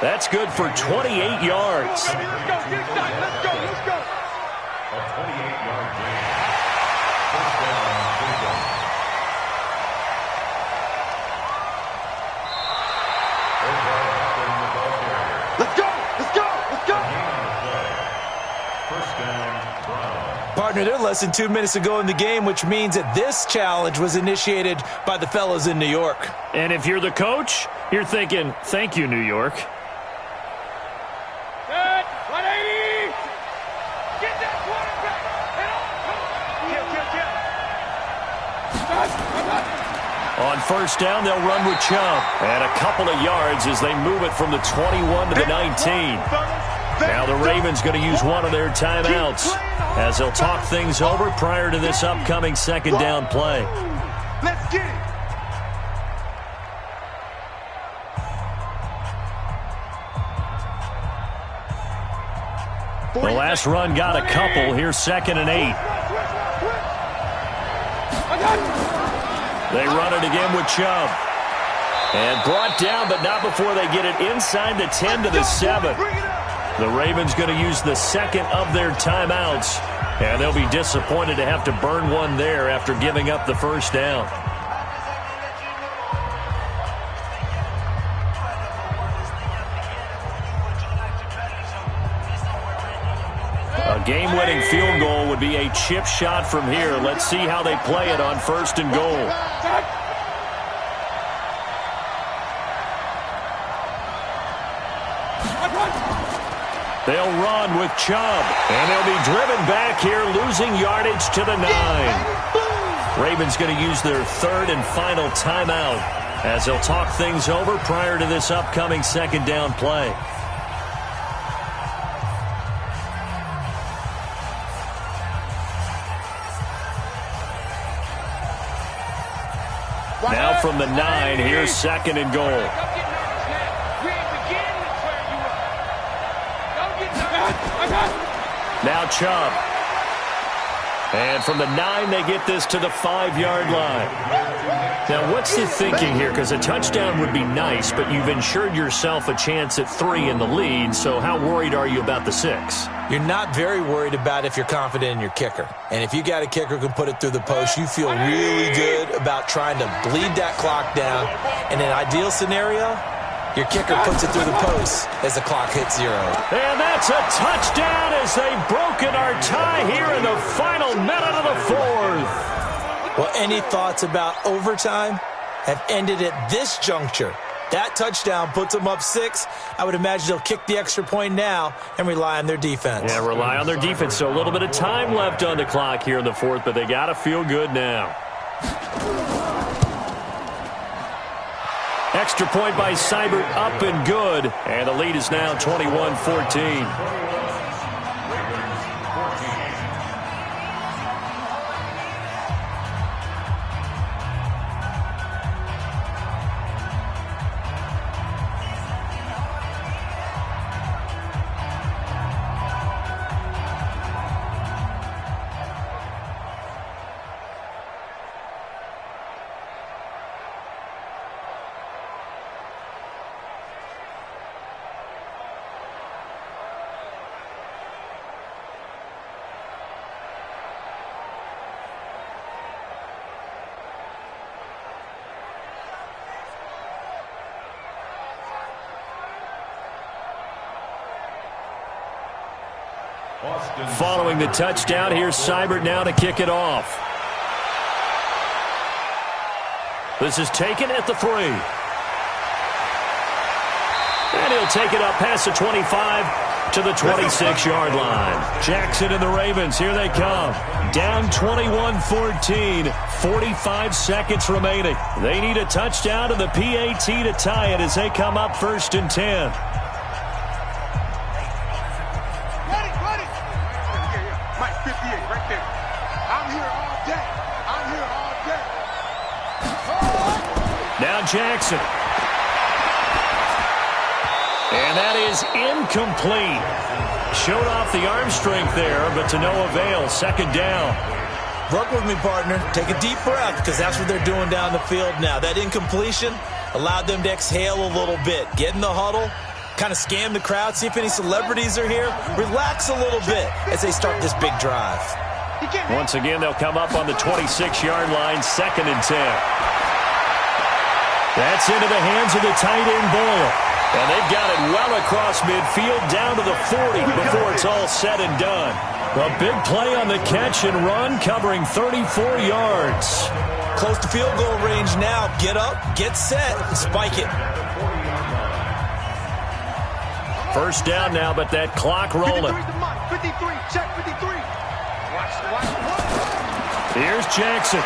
That's good for 28 yards. Let's go. A 28-yard gain. First down, Jacob. Let's go. First down, Brown. Partner, they're less than 2 minutes to go in the game, which means that this challenge was initiated by the fellas in New York. And if you're the coach, you're thinking, thank you, New York. Set. 180. Get that quarterback. On first down, they'll run with Chubb. And a couple of yards as they move it from the 21 to the 19. Now the Ravens going to use one of their timeouts as they'll talk things over prior to this upcoming second down play. Let's get it. The last run got a couple. Here's 2nd and 8. They run it again with Chubb. And brought down, but not before they get it inside the 10 to the 7. The Ravens going to use the second of their timeouts. And they'll be disappointed to have to burn one there after giving up the first down. A game-winning field goal would be a chip shot from here. Let's see how they play it on first and goal. They'll run with Chubb, and they'll be driven back here, losing yardage to the 9. Ravens going to use their third and final timeout as they'll talk things over prior to this upcoming second down play. Now from the 9, here's 2nd and goal. Now Chubb. And from the 9, they get this to the 5-yard line. Now, what's the thinking here? Because a touchdown would be nice, but you've ensured yourself a chance at 3 in the lead, so how worried are you about the 6? You're not very worried about if you're confident in your kicker. And if you got a kicker who can put it through the post, you feel really good about trying to bleed that clock down. In an ideal scenario, your kicker puts it through the post as the clock hits 0. And that's a touchdown as they've broken our tie here in the final minute of the 4th. Well, any thoughts about overtime have ended at this juncture. That touchdown puts them up 6. I would imagine they'll kick the extra point now and rely on their defense. Yeah, rely on their defense. So a little bit of time left on the clock here in the 4th, but they got to feel good now. Extra point by Seibert, up and good. And the lead is now 21-14. Following the touchdown, here's Seibert now to kick it off. This is taken at the 3. And he'll take it up past the 25 to the 26-yard line. Jackson and the Ravens, here they come. Down 21-14, 45 seconds remaining. They need a touchdown and the PAT to tie it as they come up 1st and 10. Mike 58 right there. I'm here all day. I'm here all day. Now Jackson. And that is incomplete. Showed off the arm strength there, but to no avail. 2nd down. Work with me, partner. Take a deep breath, because that's what they're doing down the field now. That incompletion allowed them to exhale a little bit. Get in the huddle, kind of scan the crowd, see if any celebrities are here. Relax a little bit as they start this big drive. Once again, they'll come up on the 26-yard line, 2nd and 10. That's into the hands of the tight end, Boyle. And they've got it well across midfield, down to the 40 before it's all said and done. A big play on the catch and run, covering 34 yards. Close to field goal range now. Get up, get set, spike it. 1st down now, but that clock rolling. 53, check 53. Here's Jackson.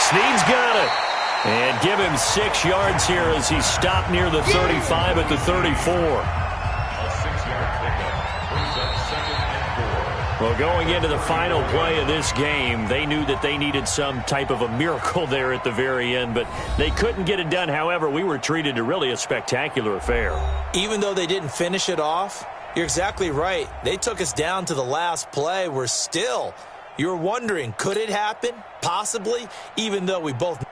Snead's got it. And give him 6 yards here as he stopped near the 35 at the 34. A 6-yard pickup brings up 2nd and 4. Well, going into the final play of this game, they knew that they needed some type of a miracle there at the very end, but they couldn't get it done. However, we were treated to really a spectacular affair. Even though they didn't finish it off, you're exactly right. They took us down to the last play. We're still, you're wondering, could it happen? Possibly, even though we both...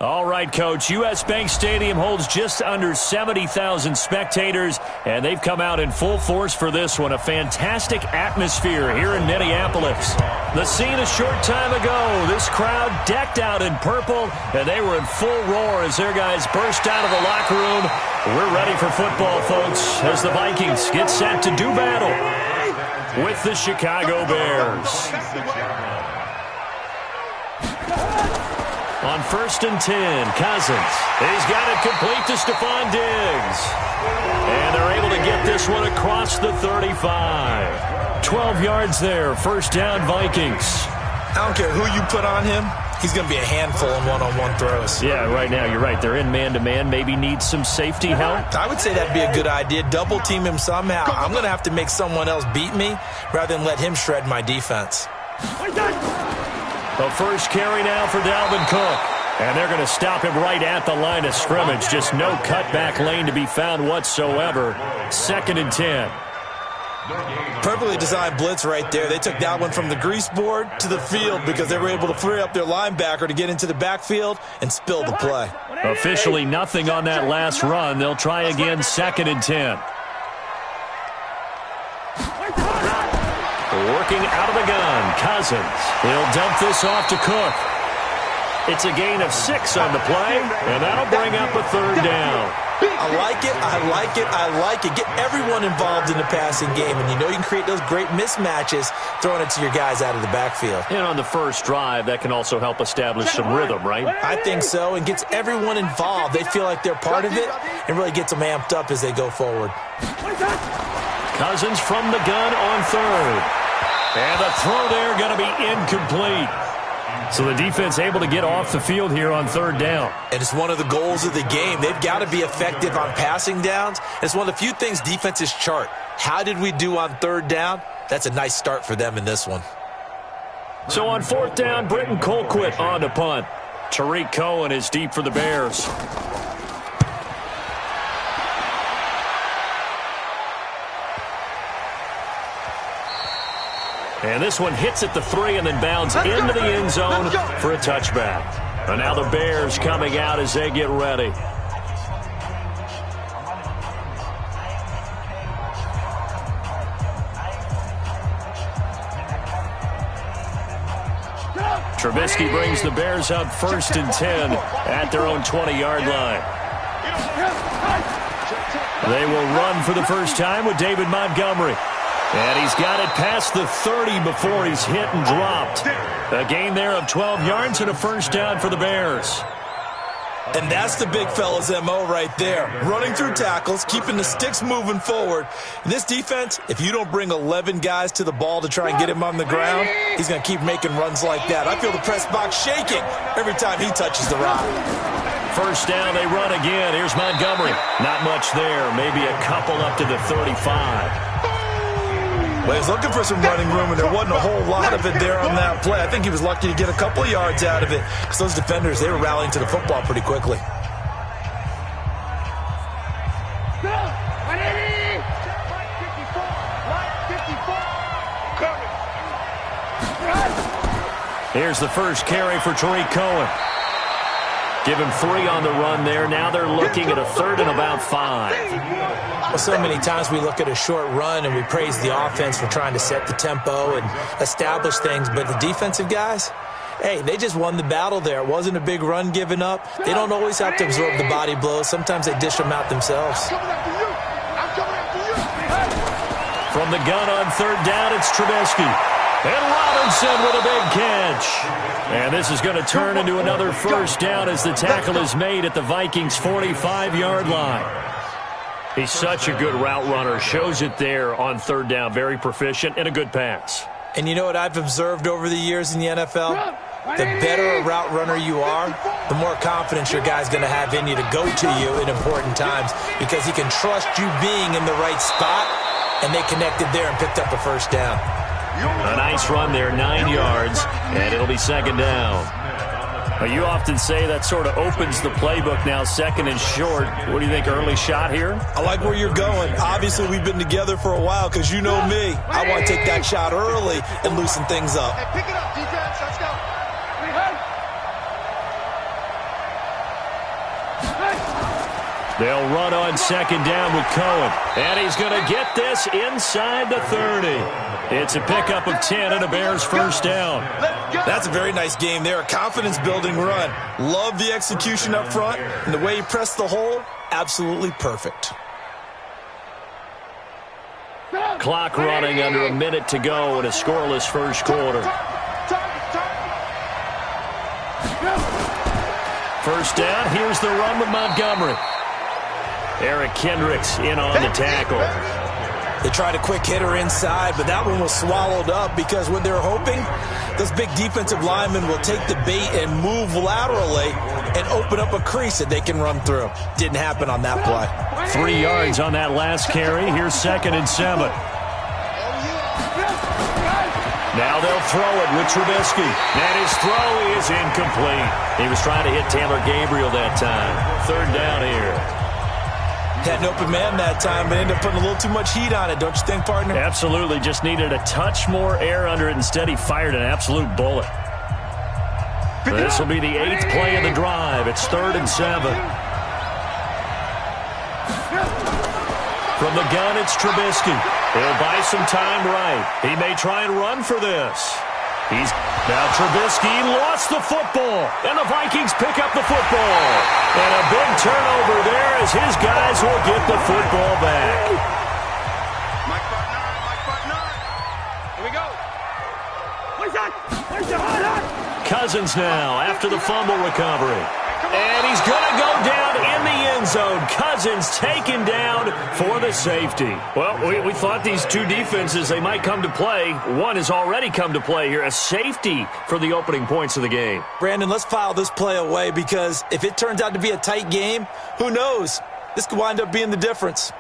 All right, Coach. U.S. Bank Stadium holds just under 70,000 spectators, and they've come out in full force for this one. A fantastic atmosphere here in Minneapolis. The scene a short time ago. This crowd decked out in purple, and they were in full roar as their guys burst out of the locker room. We're ready for football, folks, as the Vikings get set to do battle with the Chicago Bears. On 1st and 10, Cousins. He's got it complete to Stephon Diggs. And they're able to get this one across the 35. 12 yards there, 1st down Vikings. I don't care who you put on him. He's going to be a handful in one-on-one throws. Yeah, right now, you're right. They're in man-to-man. Maybe need some safety help. I would say that'd be a good idea. Double team him somehow. I'm going to have to make someone else beat me rather than let him shred my defense. The first carry now for Dalvin Cook. And they're going to stop him right at the line of scrimmage. Just no cutback lane to be found whatsoever. 2nd and 10. Perfectly designed blitz right there. They took that one from the grease board to the field because they were able to free up their linebacker to get into the backfield and spill the play. Officially nothing on that last run. They'll try again, 2nd and 10. Working out of the gun, Cousins. He'll dump this off to Cook. It's a gain of 6 on the play, and that'll bring up a 3rd down. I like it, I like it, I like it. Get everyone involved in the passing game, and you know you can create those great mismatches throwing it to your guys out of the backfield. And on the first drive, that can also help establish some rhythm, right? I think so, and gets everyone involved. They feel like they're part of it, and really gets them amped up as they go forward. Cousins from the gun on 3rd. And the throw there going to be incomplete. So the defense able to get off the field here on 3rd down. And it's one of the goals of the game. They've got to be effective on passing downs. It's one of the few things defenses chart. How did we do on 3rd down? That's a nice start for them in this one. So on fourth down, Britton Colquitt on to punt. Tariq Cohen is deep for the Bears. And this one hits at the 3 and then bounds into the end zone for a touchback. And now the Bears coming out as they get ready. Trubisky brings the Bears up 1st and 10 at their own 20-yard line. They will run for the first time with David Montgomery. And he's got it past the 30 before he's hit and dropped. A gain there of 12 yards and a first down for the Bears. And that's the big fella's MO right there. Running through tackles, keeping the sticks moving forward. This defense, if you don't bring 11 guys to the ball to try and get him on the ground, he's going to keep making runs like that. I feel the press box shaking every time he touches the rock. First down, they run again. Here's Montgomery. Not much there. Maybe a couple up to the 35. Well, he's looking for some running room, and there wasn't a whole lot of it there on that play. I think he was lucky to get a couple of yards out of it because those defenders, they were rallying to the football pretty quickly. Here's the first carry for Tariq Cohen. Give him 3 on the run there. Now they're looking at a 3rd and about 5. Well, so many times we look at a short run and we praise the offense for trying to set the tempo and establish things. But the defensive guys, hey, they just won the battle there. It wasn't a big run given up. They don't always have to absorb the body blows. Sometimes they dish them out themselves. From the gun on 3rd down, it's Trubisky. And Robinson with a big catch. And this is going to turn into another first down as the tackle is made at the Vikings' 45-yard line. He's such a good route runner. Shows it there on 3rd down. Very proficient and a good pass. And you know what I've observed over the years in the NFL? The better a route runner you are, the more confidence your guy's going to have in you to go to you in important times because he can trust you being in the right spot, and they connected there and picked up a first down. A nice run there, 9 yards, and it'll be 2nd down. Well, you often say that sort of opens the playbook now, 2nd and short. What do you think, early shot here? I like where you're going. Obviously, we've been together for a while because you know me. I want to take that shot early and loosen things up. Hey, pick it up, defense. Let's go. They'll run on 2nd down with Cohen. And he's going to get this inside the 30. It's a pickup of 10 and a Bears first down. That's a very nice game there. A confidence-building run. Love the execution up front. And the way he pressed the hole, absolutely perfect. Clock running under a minute to go in a scoreless first quarter. First down, here's the run with Montgomery. Eric Kendricks in on the tackle. They tried a quick hitter inside, but that one was swallowed up because what they're hoping, those big defensive linemen will take the bait and move laterally and open up a crease that they can run through. Didn't happen on that play. 3 yards on that last carry. Here's 2nd and 7. Now they'll throw it with Trubisky. And his throw is incomplete. He was trying to hit Taylor Gabriel that time. 3rd down here. Had an open man that time, but ended up putting a little too much heat on it, don't you think, partner? Absolutely. Just needed a touch more air under it. Instead, he fired an absolute bullet. This will be the 8th play of the drive. It's 3rd and 7. From the gun, it's Trubisky. He'll buy some time right. He may try and run for this. Now Trubisky lost the football, and the Vikings pick up the football. And a big turnover there as his guys will get the football back. Mike Bartner. Here we go. Cousins now after the fumble recovery. And he's going to go down in the end zone. Cousins taken down for the safety. Well, we thought these two defenses, they might come to play. One has already come to play here. A safety for the opening points of the game. Brandon, let's file this play away because if it turns out to be a tight game, who knows? This could wind up being the difference.